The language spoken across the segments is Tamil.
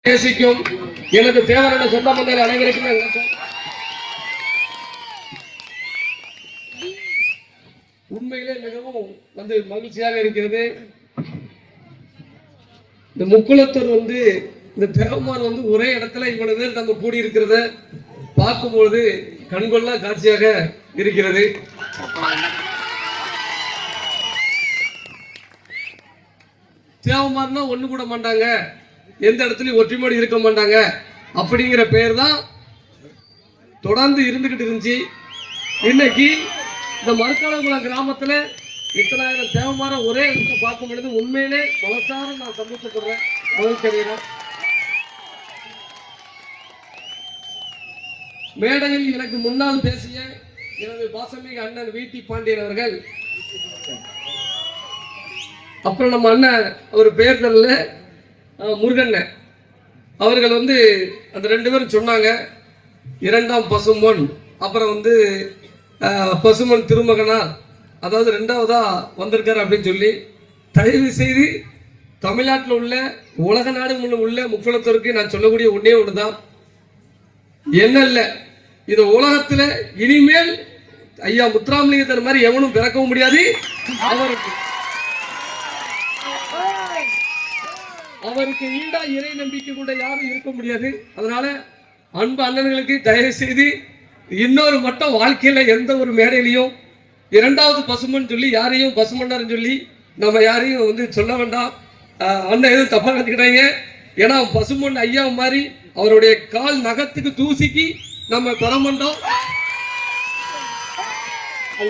நேசிக்கும் எனது தேவரான சொந்த மந்தல் அனைவருக்கும் உண்மையிலே மிகவும் மகிழ்ச்சியாக இருக்கிறது. இந்த முக்குளத்தூர் இந்த தேவமார் ஒரே இடத்துல இவ்வளவு பேர் நம்ம கூடி இருக்கிறத பார்க்கும்போது கண்கொள்ளா காட்சியாக இருக்கிறது. தேவமார்னா ஒண்ணு கூட மாட்டாங்க, எந்த இடத்துலயும் ஒற்றுமையோடு இருக்க மாட்டாங்க அப்படிங்கிற பெயர் தான் தொடர்ந்து இருந்துகிட்டு இருந்துச்சு. இன்னைக்கு இந்த மருக்காலங்குளம் கிராமத்துல இத்தனாயிரம் தேவமார ஒரே இடத்துல பார்க்கும் பொழுது உண்மையிலே மனசார நான் சந்தோஷப்படுறேன். மகிழ்ச்சியடைகிறேன். மேடையில் எனக்கு முன்னால் பேசிய எனது பாசமிகு அண்ணன் வீட்டி பாண்டியன் அவர்கள், அப்புறம் நம்ம அண்ணன் ஒரு பெயர் தெரியல முருகன் அவர்கள் அந்த ரெண்டு பேரும் சொன்னாங்க, இரண்டாம் பசும்பொன், அப்புறம் பசுமன் திருமகனா, அதாவது ரெண்டாவதா வந்திருக்காரு அப்படின்னு சொல்லி, தயவு செய்து தமிழ்நாட்டில் உள்ள உலக நாடு உள்ள முக்குளத்தூருக்கு நான் சொல்லக்கூடிய ஒன்னே ஒண்ணுதான், என்ன இல்லை, இது உலகத்துல இனிமேல் ஐயா முத்துராமலிங்கத்தர் மாதிரி எவனும் பிறக்கவும் முடியாது, அவருக்கு ஈடா இறை நம்பிக்கை கூட யாரும் இருக்க முடியாது. அதனால அன்பு அண்ணன்களுக்கு தயவு செய்து இன்னொரு மட்டும் வாழ்க்கையில எந்த ஒரு மேடையிலையும் இரண்டாவது பசுமன் சொல்லி யாரையும் பசுமன்னார் சொல்லி நம்ம யாரையும் சொல்ல வேண்டாம். அண்ணன் எதுவும் தப்பா கத்துக்கிட்டாங்க. ஏன்னா பசுமன் ஐயா மாதிரி அவருடைய கால் நகத்துக்கு தூசிக்கு நம்ம பெறமாட்டோம்.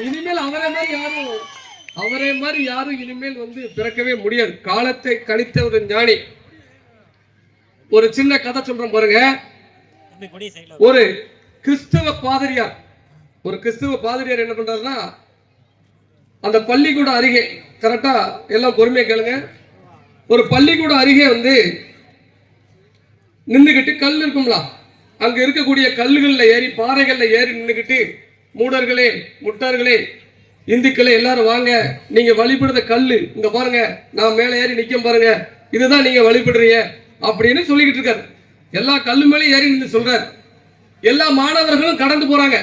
இனிமேல் அவரே மாதிரி யாரும் இனிமேல் பிறக்கவே முடியாது. காலத்தை கணித்த ஒரு ஞானி. ஒரு சின்ன கதை சொல்றேன் பாருங்க. ஒரு கிறிஸ்தவ பாதிரியார் என்ன பண்றாருன்னா, அந்த பள்ளிக்கூட அருகே, கரெக்டா எல்லாம் பொறுமையா கேளுங்க, ஒரு பள்ளிக்கூட அருகே நின்றுகிட்டு கல் இருக்கும்ல, அங்க இருக்கக்கூடிய கல்லுகள்ல ஏறி பாறைகள்ல ஏறி நின்றுகிட்டு, மூடர்களே முட்டார்களே இந்துக்களே எல்லாரும் வாங்க, நீங்க வழிபடுற கல்லு இங்க பாருங்க, நான் மேல ஏறி நிக்க பாருங்க, இதுதான் நீங்க வழிபடுறீங்க அப்படின்னு சொல்லிக்கிட்டு இருக்காரு. எல்லா கல்லு மேலே ஏறி நின்று சொல்றாரு. எல்லா மாணவர்களும் கடந்து போறாங்க.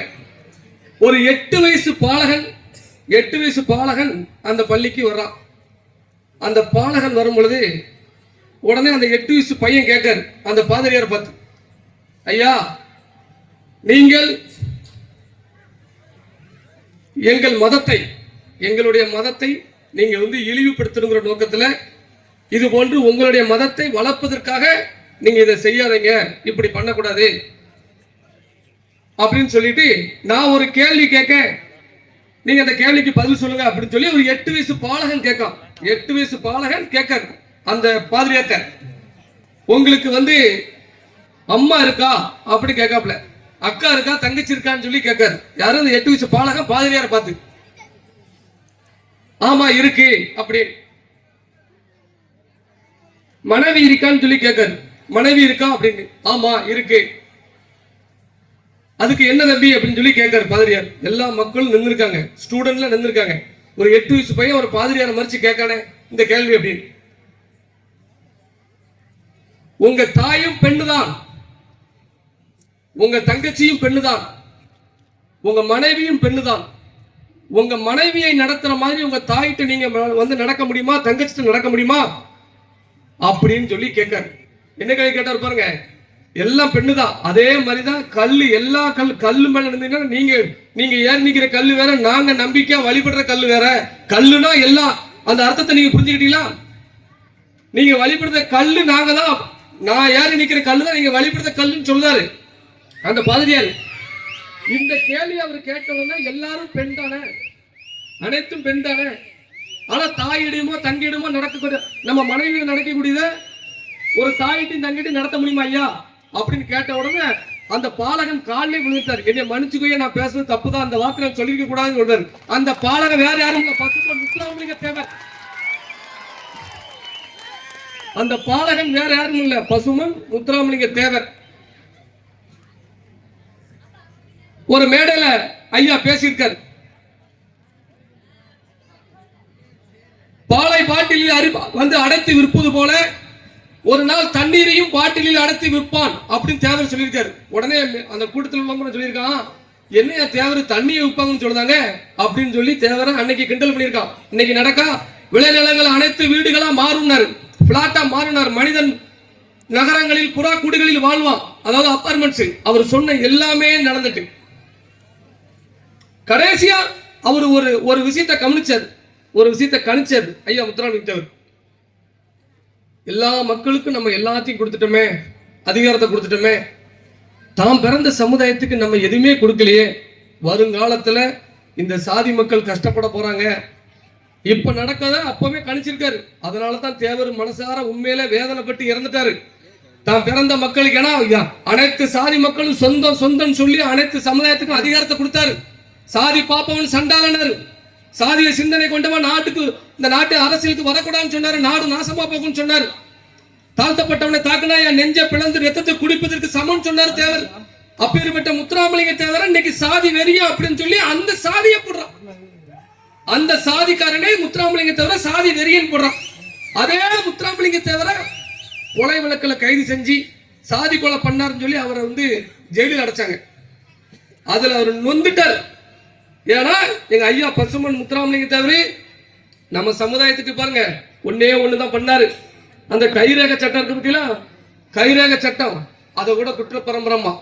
ஒரு 8 வயசு பாலகன் அந்த பள்ளிக்கு வர்றான். அந்த பாலகன் வரும் பொழுது உடனே அந்த 8 வயசு பையன் கேட்காரு அந்த பாதிரியார் பார்த்து, ஐயா நீங்கள் எங்களுடைய மதத்தை நீங்க இழிவுபடுத்தணுங்கிற நோக்கத்துல இது போன்று உங்களுடைய மதத்தை வளர்ப்பதற்காக நீங்க இதை செய்யாதீங்க, இப்படி பண்ணக்கூடாது அப்படின்னு சொல்லிட்டு நான் ஒரு கேள்வி கேட்க, நீங்க அந்த கேள்விக்கு பதில் சொல்லுங்க அப்படின்னு சொல்லி ஒரு 8 வயசு பாலகன் கேட்கான். 8 வயசு பாலகன் கேட்க அந்த பாதிரியார்ட்ட, உங்களுக்கு அம்மா இருக்கா அப்படி கேட்காப்ல, அக்கா இருக்கா தங்கச்சி இருக்கான்னு சொல்லி கேட்காரு. யாரும் அந்த 8 வயசு பாலகன் பாதிரியார பார்த்து, ஆமா இருக்கு அப்படி. மனைவி இருக்கான்னு சொல்லி கேட்காரு. மனைவி இருக்கா அப்படின்னு, ஆமா இருக்கு. அதுக்கு என்ன தம்பி அப்படின்னு சொல்லி கேட்காரு பாதிரியார். எல்லா மக்களும் நின்றுருக்காங்க, ஸ்டூடெண்ட்ல நின்றுருக்காங்க. ஒரு 8 வயசு பையன் ஒரு பாதிரியார மறிச்சு கேட்கானே இந்த கேள்வி அப்படின்னு. உங்க தாயும் பெண்ணுதான், உங்க தங்கச்சியும் பெண்ணுதான், உங்க மனைவியும் பெண்ணுதான். உங்க மனைவியை நடத்துற மாதிரி உங்க தாயிட்ட நீங்க நடக்க முடியுமா, தங்கச்சிட்ட நடக்க முடியுமா அப்படின்னு சொல்லி கேட்காரு. என்ன கேள்வி கேட்டாரு பாருங்க, எல்லாம் பெண்ணுதான். அதே மாதிரிதான் கல்லு, எல்லா கல்லு மேல இருந்தீங்கன்னா நீங்க ஏன் நிக்கிற கல்லு வேற, நாங்க நம்பிக்கையா வழிபடுற கல்லு வேற. கல்லுனா எல்லாம், அந்த அர்த்தத்தை நீங்க புரிஞ்சுக்கிட்டீங்களா? நீங்க வழிபடுற கல்லு நாங்க தான், நான் ஏறி நிக்கிற கல்லு தான் நீங்க வழிபடுற கல்லுன்னு சொல்றாரு அந்த பாதிரியார். இந்த கேள்வி அவர் கேட்டவங்க எல்லாரும் பெண் தானே, அனைத்தும் பெண் தானே. ஆனா தாயிடமோ தங்கிடமோ நடக்கக்கூடிய நம்ம மனைவி நடக்கக்கூடியத ஒரு தாயிட்டையும் தங்கிட்டையும் நடத்த முடியுமா ஐயா அப்படின்னு கேட்ட உடனே அந்த பாலகன் காலிலே விழுந்தார். என்னை மன்னிச்சுக்கோ, நான் பேசுறது தப்புதான், அந்த வாக்கு நான் சொல்லிருக்க கூடாதுன்னு சொல்றாரு. அந்த பாலகன் வேற யாரும் இல்ல, பசுமன் முத்துராமலிங்க தேவர். அந்த பாலகன் வேற யாரும் இல்ல, பசுமன் முத்துராமலிங்க தேவர். ஒரு மேடையில ஐயா பேசியிருக்காரு, பாலை பாட்டில் அடைத்து விற்பது போல ஒரு நாள் தண்ணீரையும் பாட்டிலில் அடைத்து விற்பான் அப்படின்னு தேவர் சொல்லியிருக்காரு. உடனே அந்த கூட்டத்தில் உள்ளவங்க சொல்லியிருக்கான், என்னையா தேவர் தண்ணியை விற்பாங்கன்னு சொல்றாங்க அப்படின்னு சொல்லி தேவரை அன்னைக்கு கிண்டல் பண்ணியிருக்கான். இன்னைக்கு நடக்கா விளைநிலங்கள் அனைத்து வீடுகளா மாறுனாரு, பிளாட்டா மாறினார். மனிதன் நகரங்களில் புறா கூடுகளில் வாழ்வான், அதாவது அப்பார்ட்மெண்ட்ஸ். அவர் சொன்ன எல்லாமே நடந்துட்டு கடைசியா அவர் ஒரு விஷயத்தை கவனிச்சார், ஒரு விஷயத்தை கணிச்சார் ஐயா முத்துராமலிங்க தேவர். எல்லா மக்களுக்கும் நம்ம எல்லாத்தையும் கொடுத்துட்டோமே, அதிகாரத்தை கொடுத்துட்டோமே, தாம் பிறந்த சமுதாயத்துக்கு நம்ம எதுவுமே கொடுக்கலையே, வருங்காலத்துல இந்த சாதி மக்கள் கஷ்டப்பட போறாங்க. இப்ப நடக்காத அப்பவே கணிச்சிருக்காரு. அதனாலதான் தேவர் மனசார உண்மையில வேதனைப்பட்டு இறந்துட்டாரு. தான் பிறந்த மக்களுக்கு ஏன்னா அனைத்து சாதி மக்களும் சொந்தம் சொந்தம் சொல்லி அனைத்து சமுதாயத்துக்கும் அதிகாரத்தை கொடுத்தாரு. சாதி பாப்பவன் சண்டாளனர், சாதிய சிந்தனை கொண்டவன் நாட்டுக்கு இந்த நாட்டு அரசியலுக்கு வரக்கூடாதுன்னு சொன்னாரு, நாடு நாசமா போகும்னு சொன்னார். தாழ்த்தப்பட்டவனை தாக்குனா என் நெஞ்ச பிளந்து ரத்தத்தை குடிப்பதற்கு சமம் சொன்னார் தேவர். அப்பேற்பட்ட முத்துராமலிங்க தேவர் இன்னைக்கு சாதி வெறியா அப்படின்னு சொல்லி அந்த சாதியை போடுறான். அந்த சாதிக்காரனே முத்துராமலிங்க தேவர சாதி வெறியன் போடுறான். அதே முத்துராமலிங்க தேவர கொலை வழக்குல கைது செஞ்சு சாதி கொலை பண்ணாருன்னு சொல்லி அவரை ஜெயிலில் அடைச்சாங்க. அதுல அவர் நொந்துட்டார். ஏன்னா எங்க ஐயா பசுமன் முத்துராமலிங்க தேவரு நம்ம சமுதாயத்துக்கு பாருங்க ஒன்னே ஒண்ணுதான் பண்ணாரு. அந்த கைரேக சட்டம் இருக்கு பத்தியா, கைரேக சட்டம் அதை கூட குற்ற பரம்பரமா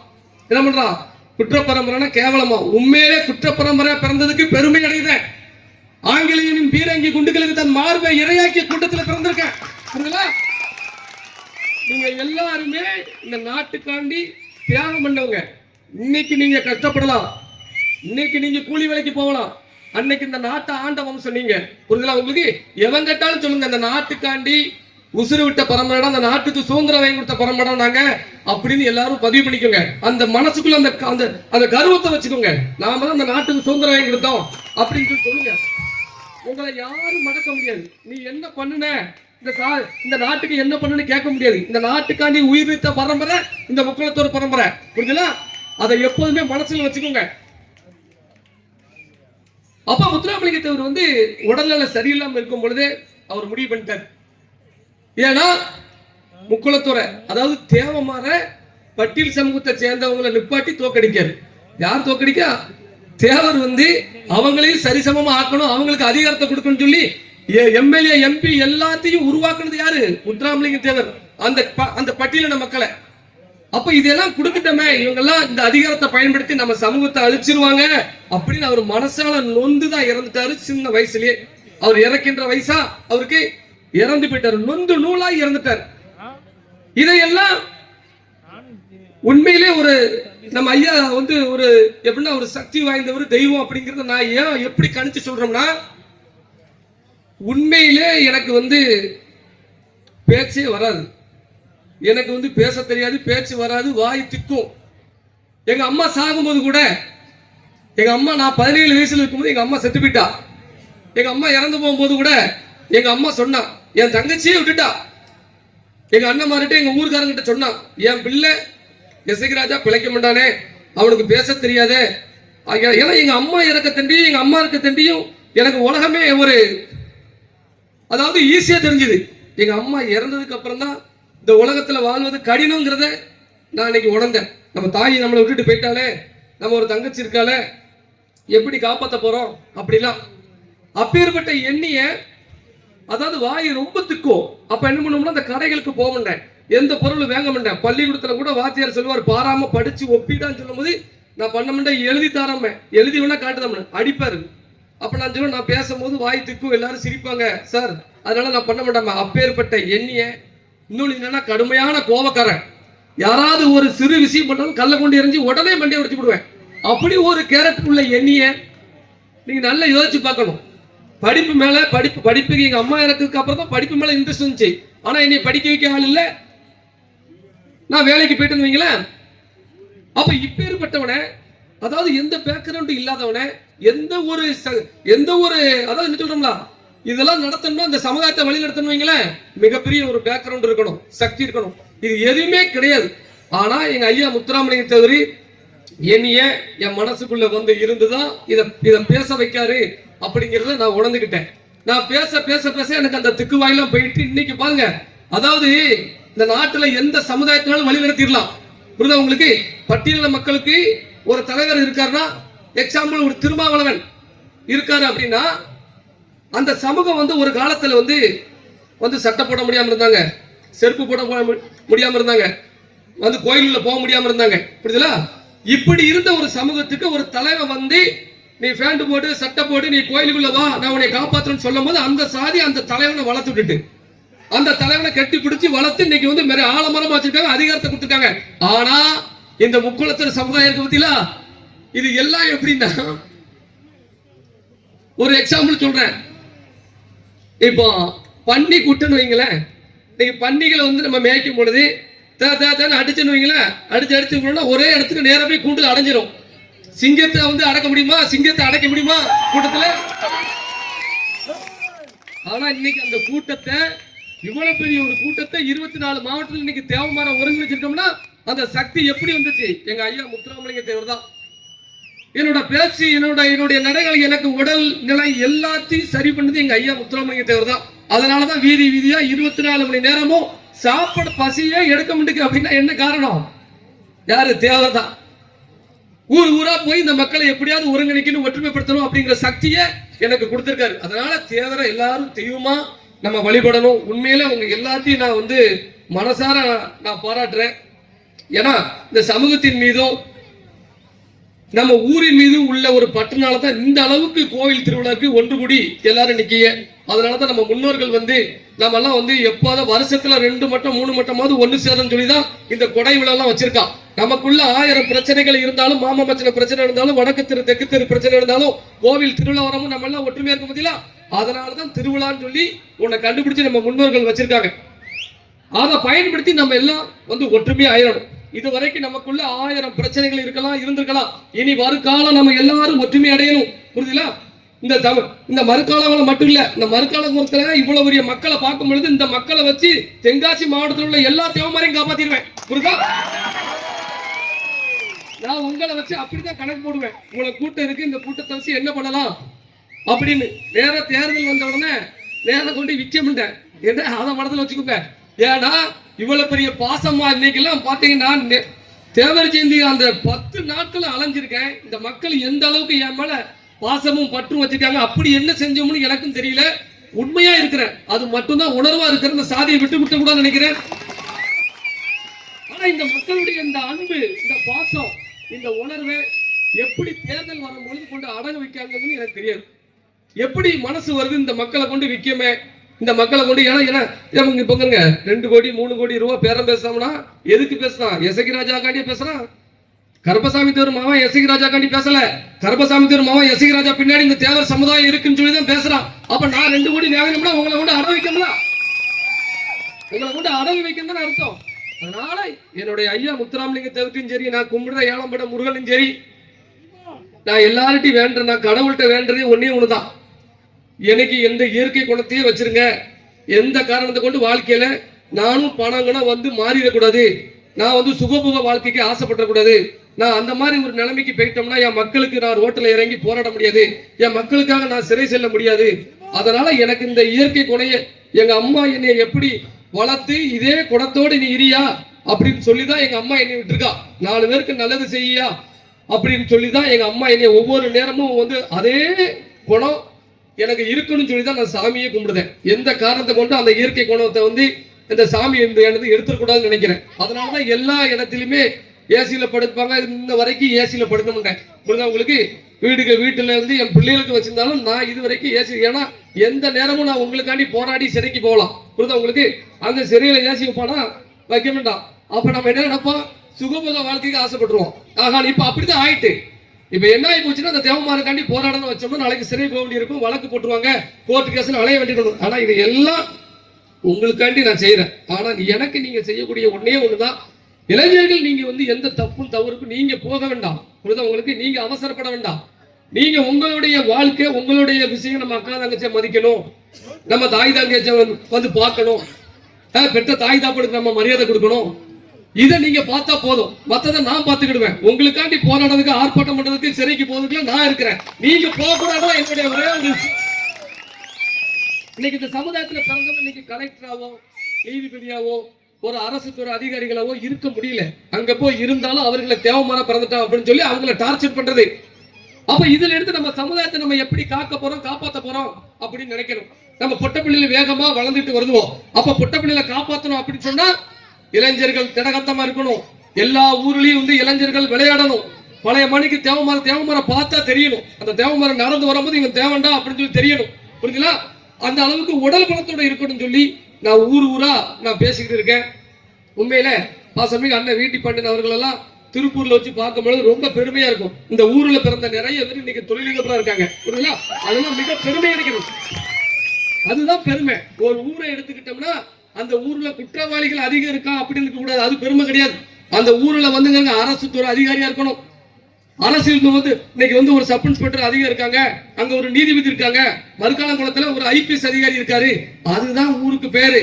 என்ன பண்றான், குற்ற பரம்பரைனா கேவலமா. உண்மையிலே குற்ற பரம்பரை பிறந்ததுக்கு பெருமை அடையுத. ஆங்கிலேயனின் பீரங்கி குண்டுகளுக்கு தன் மார்பை இரையாக்கிய கூட்டத்தில் பிறந்திருக்கேன். நீங்க எல்லாருமே இந்த நாட்டுக்காண்டி தியாகம் பண்ணவங்க. இன்னைக்கு நீங்க கஷ்டப்படலாம், இன்னைக்கு நீங்க கூலி வேலைக்கு போகலாம், அன்னைக்கு இந்த நாட்டை ஆண்டவன் சொன்னீங்க. புரியுதுங்களா உங்களுக்கு? எவன் கேட்டாலும் சொல்லுங்க, இந்த நாட்டுக்காண்டி உசுறு விட்ட பரம்பரை, அந்த நாட்டுக்கு சுதந்திரம் வாங்கி கொடுத்த பரம்பரை நாங்க அப்படின்னு எல்லாரும் பதிவு பண்ணிக்கோங்க. அந்த மனசுக்குள்ள அந்த கர்வத்தை வச்சுக்கோங்க. நாம தான் அந்த நாட்டுக்கு சுதந்திரம் வாங்கி கொடுத்தோம் அப்படின்னு சொல்லுங்க. உங்களை யாரும் மடக்க முடியாது. நீ என்ன பண்ணுன, இந்த நாட்டுக்கு என்ன பண்ணுன்னு கேட்க முடியாது. இந்த நாட்டுக்காண்டி உயிர் நீத்த பரம்பரை இந்த முக்குளத்தோர் பரம்பரை. புரியுதுங்களா? அதை எப்போதுமே மனசுல வச்சுக்கோங்க. அப்ப முத்துராமலிங்க தேவர் உடல்நல சரியில்லாம இருக்கும் பொழுதே அவர் முடிவு பண்ணிட்டார். ஏன்னா முக்குளத்தோரை, அதாவது தேவமார பட்டியல் சமூகத்தை சேர்ந்தவங்களை நிப்பாட்டி தோக்கடிக்காரு. யார் தோக்கடிக்கா? தேவர் அவங்களையும் சரிசமமா ஆக்கணும், அவங்களுக்கு அதிகாரத்தை கொடுக்கணும்னு சொல்லி எம்எல்ஏ எம்பி எல்லாத்தையும் உருவாக்குனது யாரு? முத்துராமலிங்க தேவர். அந்த பட்டியலின மக்களை. அப்ப இதெல்லாம் கொடுக்கட்டமே, இவங்கெல்லாம் இந்த அதிகாரத்தை பயன்படுத்தி நம்ம சமூகத்தை அழிச்சிருவாங்க அப்படின்னு அவர் மனசால நொந்துதான் இறந்துட்டாரு. சின்ன வயசுலயே அவர் இறக்கின்ற வயசா அவருக்கு இறந்து போயிட்டாரு, நொந்து நூலாய் இறந்துட்டார். இதையெல்லாம் உண்மையிலே நம்ம ஐயா ஒரு எப்படின்னா ஒரு சக்தி வாய்ந்தவர், தெய்வம் அப்படிங்கறத நான் ஏன் எப்படி கணிச்சு சொல்றோம்னா, உண்மையிலே எனக்கு பேச்சே வராது, எனக்கு பேச தெரியாது, பேச்சு வராது, வாய் திக்கும். எங்க அம்மா சாகும்போது கூட, எங்க அம்மா நான் 17 வயசுல இருக்கும்போது எங்க அம்மா செத்து போயிட்டா. எங்க அம்மா இறந்து போகும்போது கூட எங்க அம்மா சொன்னா, என் தங்கச்சியே விட்டுட்டா. எங்க அண்ணன் மாறிட்டு எங்க ஊருக்காரங்கிட்ட சொன்னா, என் பிள்ளை எசகிராஜா பிழைக்க மாட்டானே, அவனுக்கு பேச தெரியாதே. ஏன்னா எங்க அம்மா இறக்க தண்டியும் எங்க அம்மா இருக்க தண்டியும் எனக்கு உலகமே அதாவது ஈஸியா தெரிஞ்சுது. எங்க அம்மா இறந்ததுக்கு அப்புறம் தான் இந்த உலகத்துல வாழ்வது கடினங்கிறத நான் இன்னைக்கு உணர்ந்தேன். நம்ம தாய் நம்மளை விட்டுட்டு போயிட்டாலே, நம்ம ஒரு தங்கச்சி இருக்காலே, எப்படி காப்பாற்ற போறோம் அப்படிலாம். அப்பேற்பட்ட எண்ணிய, அதாவது வாய் ரொம்ப திக்கும். அப்ப என்ன பண்ணுவோம்னா, அந்த கடைகளுக்கு போக மாட்டேன், எந்த பொருளும் வாங்க மாட்டேன். பள்ளிக்கூடத்துல கூட வாத்தியார் சொல்லுவார், பாராம படிச்சு ஒப்பிட்டான்னு சொல்லும் போது நான் பண்ண மாட்டேன், எழுதி தராம, எழுதி வேணா காட்டுதான் அடிப்பாரு. அப்ப நான் சொல்லுவேன், நான் பேசும்போது வாய் திக்கும், எல்லாரும் சிரிப்பாங்க சார், அதனால நான் பண்ண மாட்டேன். அப்பேற்பட்ட எண்ணிய. இன்னொன்னு என்னன்னா, கடுமையான கோபக்காரன். யாராவது ஒரு சிறு விஷயம் பண்ணாலும் கல்ல கொண்டு எரிஞ்சு உடனே மண்டியை உடைச்சு விடுவேன். அப்படி ஒரு கேரக்டர் உள்ள எண்ணிய நீங்க நல்லா யோசிச்சு பார்க்கணும். படிப்பு மேல படிப்புக்கு எங்க அம்மா இறக்கிறதுக்கு அப்புறம் தான் படிப்பு மேல இன்ட்ரெஸ்ட் இருந்துச்சு. ஆனா என்னை படிக்க வைக்க ஆள் இல்ல, நான் வேலைக்கு போயிட்டு வைங்களேன். அப்ப இப்பேற்பட்டவன, அதாவது எந்த பேக்ரவுண்ட் இல்லாதவன, எந்த ஒரு அதாவது என்ன சொல்றோம்ல, இதெல்லாம் நடத்தணும், இந்த சமுதாயத்தை வழி நடத்தணும் வைங்களேன், மிகப்பெரிய ஒரு பேக்ரவுண்ட் இருக்கணும், சக்தி இருக்கணும். இது எதுவுமே கிடையாது. ஆனா எங்க ஐயா முத்துராமலிங்க தேவர் என்னைய என் மனசுக்குள்ள இருந்துதான் இத பேச வைக்காரு அப்படிங்கறத நான் உணர்ந்துகிட்டேன். நான் பேச பேச பேச எனக்கு அந்த திக்கு வாயிலாம் போயிட்டு இன்னைக்கு பாருங்க, அதாவது இந்த நாட்டுல எந்த சமுதாயத்தினாலும் வழி நடத்திடலாம். புரியுதா உங்களுக்கு? பட்டியலின மக்களுக்கு ஒரு தலைவர் இருக்காருன்னா, எக்ஸாம்பிள் ஒரு திருமாவளவன் இருக்காரு அப்படின்னா, அந்த சமூகம் வந்து ஒரு காலத்துல வந்து சட்டை போட முடியாம இருந்தாங்க, செருப்பு போட முடியாம இருந்தாங்க, வந்து கோயிலுள்ள போக முடியாம இருந்தாங்க. புரியுதுல? இப்படி இருந்த ஒரு சமூகத்துக்கு ஒரு தலைவர் வந்து, நீ பேண்ட் போட்டு சட்டை போட்டு நீ கோயிலுக்குள்ள வா, நான் உன்னை காப்பாற்றுன்னு சொல்லும் போது அந்த சாதி அந்த தலைவனை வளர்த்து விட்டுட்டு, அந்த தலைவனை கட்டி பிடிச்சி வளர்த்து இன்னைக்கு வந்து மேல ஆலமரமா வச்சிருக்காங்க, அதிகாரத்தை கொடுத்துருக்காங்க. ஆனா இந்த முக்குளத்தூர் சமுதாயம் இருக்கு பத்தியா, இது எல்லாம் எப்படின்னா, ஒரு எக்ஸாம்பிள் சொல்றேன். இப்போ பன்னி கூட்டுன்னு வைங்களேன், இன்னைக்கு பன்னிகளை வந்து நம்ம மேய்க்கும் பொழுது அடிச்சுன்னு வைங்களேன், அடிச்சு ஒரே இடத்துக்கு நேரம் போய் கூண்டுல அடைஞ்சிரும். சிங்கத்தை வந்து அடக்க முடியுமா? சிங்கத்தை அடைக்க முடியுமா கூட்டத்துல? ஆனா இன்னைக்கு அந்த கூட்டத்தை, இவ்வளவு பெரிய ஒரு கூட்டத்தை 24 மாவட்டத்தில் இன்னைக்கு தேவமாரம் ஒருங்கிணைச்சிருக்கோம்னா அந்த சக்தி எப்படி வந்துச்சு? எங்க ஐயா முத்துராமலிங்க தேவர் தான். என்னோட பேச்சு, என்னுடைய நடைகள், எனக்கு உடல் நிலை எல்லாத்தையும் சரி பண்ணது எங்க ஐயா முத்துராமலிங்க தேவர் தான். அதனாலதான் வீதி வீதியா 24 மணி நேரமும் சாப்பாடு பசியே எடுக்க முடியுது. அப்படின்னா என்ன காரணம்? யாரு? தேவர் தான். ஊர் ஊரா போய் இந்த மக்களை எப்படியாவது ஒருங்கிணைக்கணும், ஒற்றுமைப்படுத்தணும் அப்படிங்கிற சக்தியை எனக்கு கொடுத்திருக்காரு. அதனால தேவரை எல்லாரும் தெய்வமா நம்ம வழிபடணும். உண்மையில உங்க எல்லாத்தையும் நான் வந்து மனசார நான் பாராட்டுறேன். ஏன்னா இந்த சமூகத்தின் மீதும் நம்ம ஊரின் மீது உள்ள ஒரு பற்றுனால தான் இந்த அளவுக்கு கோவில் திருவிழாக்கு ஒன்று கூடி எல்லாரும் நிக்கிய. அதனாலதான் நம்ம முன்னோர்கள் வந்து நம்ம எல்லாம் வந்து எப்போது வருஷத்துல 2 மட்டம் 3 மட்டமாவது ஒன்று சேரன்னு சொல்லிதான் இந்த கொடை விழா எல்லாம் வச்சிருக்கான். நமக்குள்ள 1000 பிரச்சனைகள் இருந்தாலும், மாமா மச்சன பிரச்சனை இருந்தாலும், வடக்கு தெரு தெற்கு தெரு பிரச்சனை இருந்தாலும், கோவில் திருவிழா வரமும் நம்ம எல்லாம் ஒற்றுமையா இருக்க பத்தியா. அதனாலதான் திருவிழான்னு சொல்லி உன்னை கண்டுபிடிச்சு நம்ம முன்னோர்கள் வச்சிருக்காங்க. அதை பயன்படுத்தி நம்ம எல்லாம் வந்து ஒற்றுமையா ஆயிடணும். இது வரைக்கும் நமக்குள்ள 1000 பிரச்சனைகள் இருந்திருக்கலாம். இனி வருகாலம் நம்ம எல்லாரும் ஒற்றுமை அடையணும். புரியுதுல? இந்த மறுகாலம் மட்டும் இல்ல, இந்த மறுகாலத்துல இவ்வளவு பெரிய மக்களை பார்க்கும் பொழுது இந்த மக்களை வச்சு தென்காசி மாவட்டத்தில் உள்ள எல்லா தேவமாரையும் காப்பாத்திடுவேன். புரியுதா? நான் உங்களை வச்சு அப்படிதான் கணக்கு போடுவேன். உங்களை கூட்டம் இருக்கு, இந்த கூட்டத்தை வச்சு என்ன பண்ணலாம் அப்படின்னு. நேர தேர்தல் வந்த உடனே நேரம் கொண்டு விச்சம் என்ன அதை மனதில் வச்சுக்கோங்க. ஏன்னா இவ்வளவு பெரிய பாசமா இன்னைக்கு எல்லாம் பாத்தீங்கன்னா, தேவர் ஜெயந்தி அந்த 10 நாட்கள் அலைஞ்சிருக்கேன். இந்த மக்கள் எந்த அளவுக்கு என் மேல பாசமும் பற்றும் வச்சிருக்காங்க, அப்படி என்ன செஞ்சோம்னு எனக்கும் தெரியல. உண்மையா இருக்கிறேன், அது மட்டும்தான் உணர்வா இருக்கிற. இந்த சாதியை விட்டு கூட நினைக்கிறேன். ஆனா இந்த மக்களுடைய இந்த அன்பு, இந்த பாசம், இந்த உணர்வை எப்படி தேர்தல் வரும்பொழுது கொண்டு அடங்க வைக்காங்கன்னு எனக்கு தெரியாது. எப்படி மனசு வருது இந்த மக்களை கொண்டு விற்கமே, இந்த மக்களை கொண்டு. ஏன்னா பொங்குங்க 2 கோடி 3 கோடி ரூபாய் பேரம் பேசுறோம்னா எதுக்கு பேசுறான்? எசகி ராஜா காண்டியே பேசுறான். கருப்பசாமி தேவர் மாவன் எசகி ராஜா காண்டி பேசல. கருப்பசாமி தேவர் மாவன் எசகி ராஜா பின்னாடி இந்த தேவர் சமுதாயம் இருக்குன்னு சொல்லி தான் பேசுறான். அப்ப நான் 2 கோடி வாங்கணும்னா உங்களை கொண்டு அடகு வைக்கணும்ல, உங்களை கொண்டு அடகு வைக்கணும் அர்த்தம். அதனால என்னுடைய ஐயா முத்துராமலிங்க தேவருக்கும் சரி, நான் கும்பிடுற ஏழம்பட முருகனும் சரி, நான் எல்லார்ட்டையும் வேண்டேன், நான் கடவுள்கிட்ட வேண்டதே ஒன்னே ஒண்ணுதான். எனக்கு எந்த இயற்கை குணத்தையே வச்சிருங்க. எந்த காரணத்தை கொண்டு வாழ்க்கையில நானும் பணங்கன்னா வந்து மாறிடக்கூடாது. நான் வந்து சுகபோக வாழ்க்கைக்கு ஆசைப்படக்கூடாது. நான் அந்த மாதிரி ஒரு நிலைமைக்கு போயிட்டோம்னா என் மக்களுக்கு நான் ரோட்டில் இறங்கி போராட முடியாது, என் மக்களுக்காக நான் சிறை செல்ல முடியாது. அதனால எனக்கு இந்த இயற்கை குணைய எங்க அம்மா என்னை எப்படி வளர்த்து இதே குணத்தோடு நீ இரியா அப்படின்னு சொல்லிதான் எங்க அம்மா என்னை விட்டுருக்கா. 4 பேருக்கு நல்லது செய்யா அப்படின்னு சொல்லிதான் எங்க அம்மா என்னை ஒவ்வொரு நேரமும் வந்து அதே குணம் எனக்கு இருக்குன்னு சொல்லிதான் நான் சாமியை கும்பிடுதேன். எந்த காரணத்தை கொண்டு அந்த இயற்கை குணத்தை வந்து இந்த சாமி எடுத்துக்கூடாதுன்னு நினைக்கிறேன். அதனாலதான் எல்லா இடத்திலுமே ஏசியில படுப்பாங்க. இந்த வரைக்கும் ஏசியில படுக்க மாட்டேன். உங்களுக்கு வீட்டுல இருந்து என் பிள்ளைகளுக்கு வச்சிருந்தாலும் நான் இது வரைக்கும் ஏசி. ஏன்னா எந்த நேரமும் நான் உங்களுக்காண்டி போராடி சிறைக்கு போகலாம். புரியுதா உங்களுக்கு? அந்த சிறையில ஏசி வைப்பானா வைக்க வேண்டாம். அப்ப நம்ம என்ன நினைப்போம்? சுகபோக வாழ்க்கைக்கு ஆசைப்பட்டுருவோம். ஆகா இப்ப அப்படிதான் ஆயிட்டு. இப்ப என்ன ஆகி போச்சுன்னா, அந்த தேவமானக்காண்டி போராடணும் வச்சோம்னா நாளைக்கு சிறை போக வேண்டியிருக்கும், வழக்கு போட்டுருவாங்க, கோர்ட்டு கேஸ் அலைய வேண்டியிருக்கும். ஆனா இது எல்லாம் உங்களுக்காண்டி நான் செய்யறேன். ஆனா எனக்கு நீங்க செய்யக்கூடிய ஒன்னே ஒண்ணுதான், இளைஞர்கள் நீங்க வந்து எந்த தப்பும் தவறுக்கும் நீங்க போக வேண்டாம். உங்களுக்கு நீங்க அவசரப்பட வேண்டாம். நீங்க உங்களுடைய வாழ்க்கை, உங்களுடைய விஷயம், நம்ம அக்கா தங்கச்சியை மதிக்கணும், நம்ம தாய் தங்கச்சியை வந்து பார்க்கணும், பெற்ற தாய் தாப்படுக்கு நம்ம மரியாதை கொடுக்கணும். இதை நீங்க பார்த்தா போதும், மத்ததை நான் பார்த்துக்கிடுவேன். உங்களுக்காண்டி போராடுறதுக்கு, ஆர்ப்பாட்டம் பண்றதுக்கு, சிறைக்கு போறதுக்கு நான் இருக்கிறேன். நீங்க போக கூடாது என்னுடைய ஒரே ஒரு விஷயம். இன்னைக்கு இந்த சமுதாயத்துல பிறந்தவங்க இன்னைக்கு கலெக்டராவோ, நீதிபதியாவோ, ஒரு அரசு துறை அதிகாரிகளோ இருக்க முடியல. அங்க போய் இருந்தாலும் அவர்களை தேவமான பிறந்துட்டான் அப்படின்னு சொல்லி அவங்களை டார்ச்சர் பண்றது. அப்ப இதுல இருந்து நம்ம சமுதாயத்தை நம்ம எப்படி காக்க போறோம், காப்பாற்ற போறோம் அப்படின்னு நினைக்கணும். நம்ம பொட்ட பிள்ளைல வேகமா வளர்ந்துட்டு வருவோம். அப்ப பொட்ட பிள்ளைல காப்பாற்றணும் அப்படின்னு சொன்னா இளைஞர்கள் திடகத்தமா இருக்கணும். எல்லா ஊர்லயும் வந்து இளைஞர்கள் விளையாடணும். பழைய மணிக்கு தேவமரம் பார்த்தா தெரியணும். அந்த தேவமரம் நடந்து வரும்போது இவன் தேவண்டா அப்படின்னு சொல்லி தெரியணும். புரியுதுங்களா? அந்த அளவுக்கு உடல் பலத்தோட இருக்கணும்னு சொல்லி நான் ஊரா நான் பேசிக்கிட்டு இருக்கேன். உண்மையில பாசமிகு அண்ணன் வீட்டி பாண்டியன் அவர்கள் எல்லாம் திருப்பூர்ல வச்சு பார்க்கும்போது ரொம்ப பெருமையா இருக்கும். இந்த ஊர்ல பிறந்த நிறைய பேர் இன்னைக்கு தொழிலதிபரா இருக்காங்க. புரியுதுங்களா? அதெல்லாம் மிக பெருமையா இருக்கிறது. அதுதான் பெருமை. ஒரு ஊரை எடுத்துக்கிட்டோம்னா அந்த ஊர்ல குற்றவாளிகள் அதிகம் இருக்கா அப்படின்னு இருக்க கூடாது. அது பெருமை கிடையாது. அந்த ஊர்ல வந்துங்க அரசு துறை அதிகாரியா இருக்கணும். அரசியல் வந்து இன்னைக்கு வந்து ஒரு சப் இன்ஸ்பெக்டர் அதிகம் இருக்காங்க, அங்க ஒரு நீதிபதி இருக்காங்க, மறுக்காலங்குளத்துல ஒரு IPS அதிகாரி இருக்காரு. அதுதான் ஊருக்கு பேரு.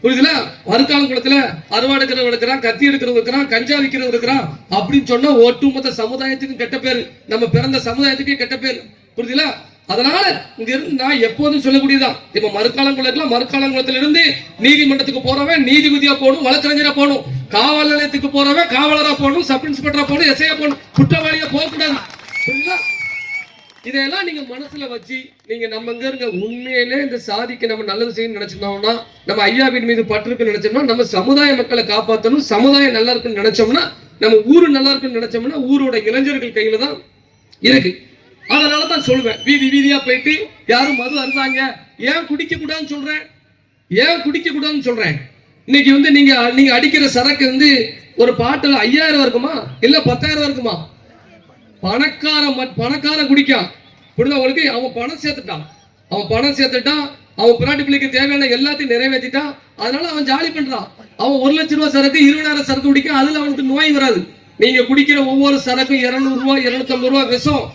புரியுதுல? மறுக்காலங்குளத்துல அறுவாடு எடுக்கிறவங்க இருக்கிறான், கத்தி எடுக்கிறவங்க இருக்கிறான், கஞ்சா விற்கிறவங்க இருக்கிறான் அப்படின்னு சொன்னா ஒட்டுமொத்த சமுதாயத்துக்கும் கெட்ட பேரு, நம்ம பிறந்த சமுதாயத்துக்கே கெட்ட பேரு. புரியுதுல? அதனால இங்க இருந்து நான் எப்போதும் சொல்லக்கூடியதான். இப்ப மறுக்காலங்குளத்துல இருந்து நீதிமன்றத்துக்கு போறவன் நீதிபதியா போகணும், வழக்கறிஞரா போகணும். காவல் நிலையத்துக்கு போறவன் காவலரா போகணும், சப் இன்ஸ்பெக்டரா போகணும், எஸ்ஐயா போகணும், குற்றவாளியா போகக்கூடாது. புரியுதா? இதெல்லாம் நீங்க மனசுல வச்சு நீங்க நம்ம இங்க இருக்க உண்மையிலே இந்த சாதிக்கு நம்ம நல்லது செய்யணும்னு நினைச்சோம்னா, நம்ம ஐயாவின் மீது பற்றுக்கு நினைச்சோம்னா, நம்ம சமுதாய மக்களை காப்பாற்றணும், சமுதாயம் நல்லா இருக்குன்னு நினைச்சோம்னா, நம்ம ஊரு நல்லா இருக்குன்னு நினைச்சோம்னா, ஊரோட இளைஞர்கள் கையில தான் இருக்கு. அதனாலதான் சொல்லுவேன், வீதி வீதியா போயிட்டு யாரும் மது அருந்தாங்க, ஏன் குடிக்க கூடாதுன்னு சொல்றேன். இன்னைக்கு வந்து நீங்க அடிக்கிற சரக்கு வந்து ஒரு பாட்டில் 5000 இருக்குமா இல்ல 10,000 இருக்குமா? பணக்காரன் குடிக்கான். அவங்களுக்கு அவன் பணம் சேர்த்துட்டான், அவன் பிராட்டி பிள்ளைக்கு தேவையான எல்லாத்தையும் நிறைவேற்றிட்டான். அதனால அவன் ஜாலி பண்றான். அவன் 1 லட்சம் ரூபாய் சரக்கு 20,000 சரக்கு குடிக்க, அதுல அவனுக்கு நோய் வராது. நீங்க குடிக்கிற ஒவ்வொரு சரக்கும் 200 ரூபாய் 250 ரூபாய் விஷம்.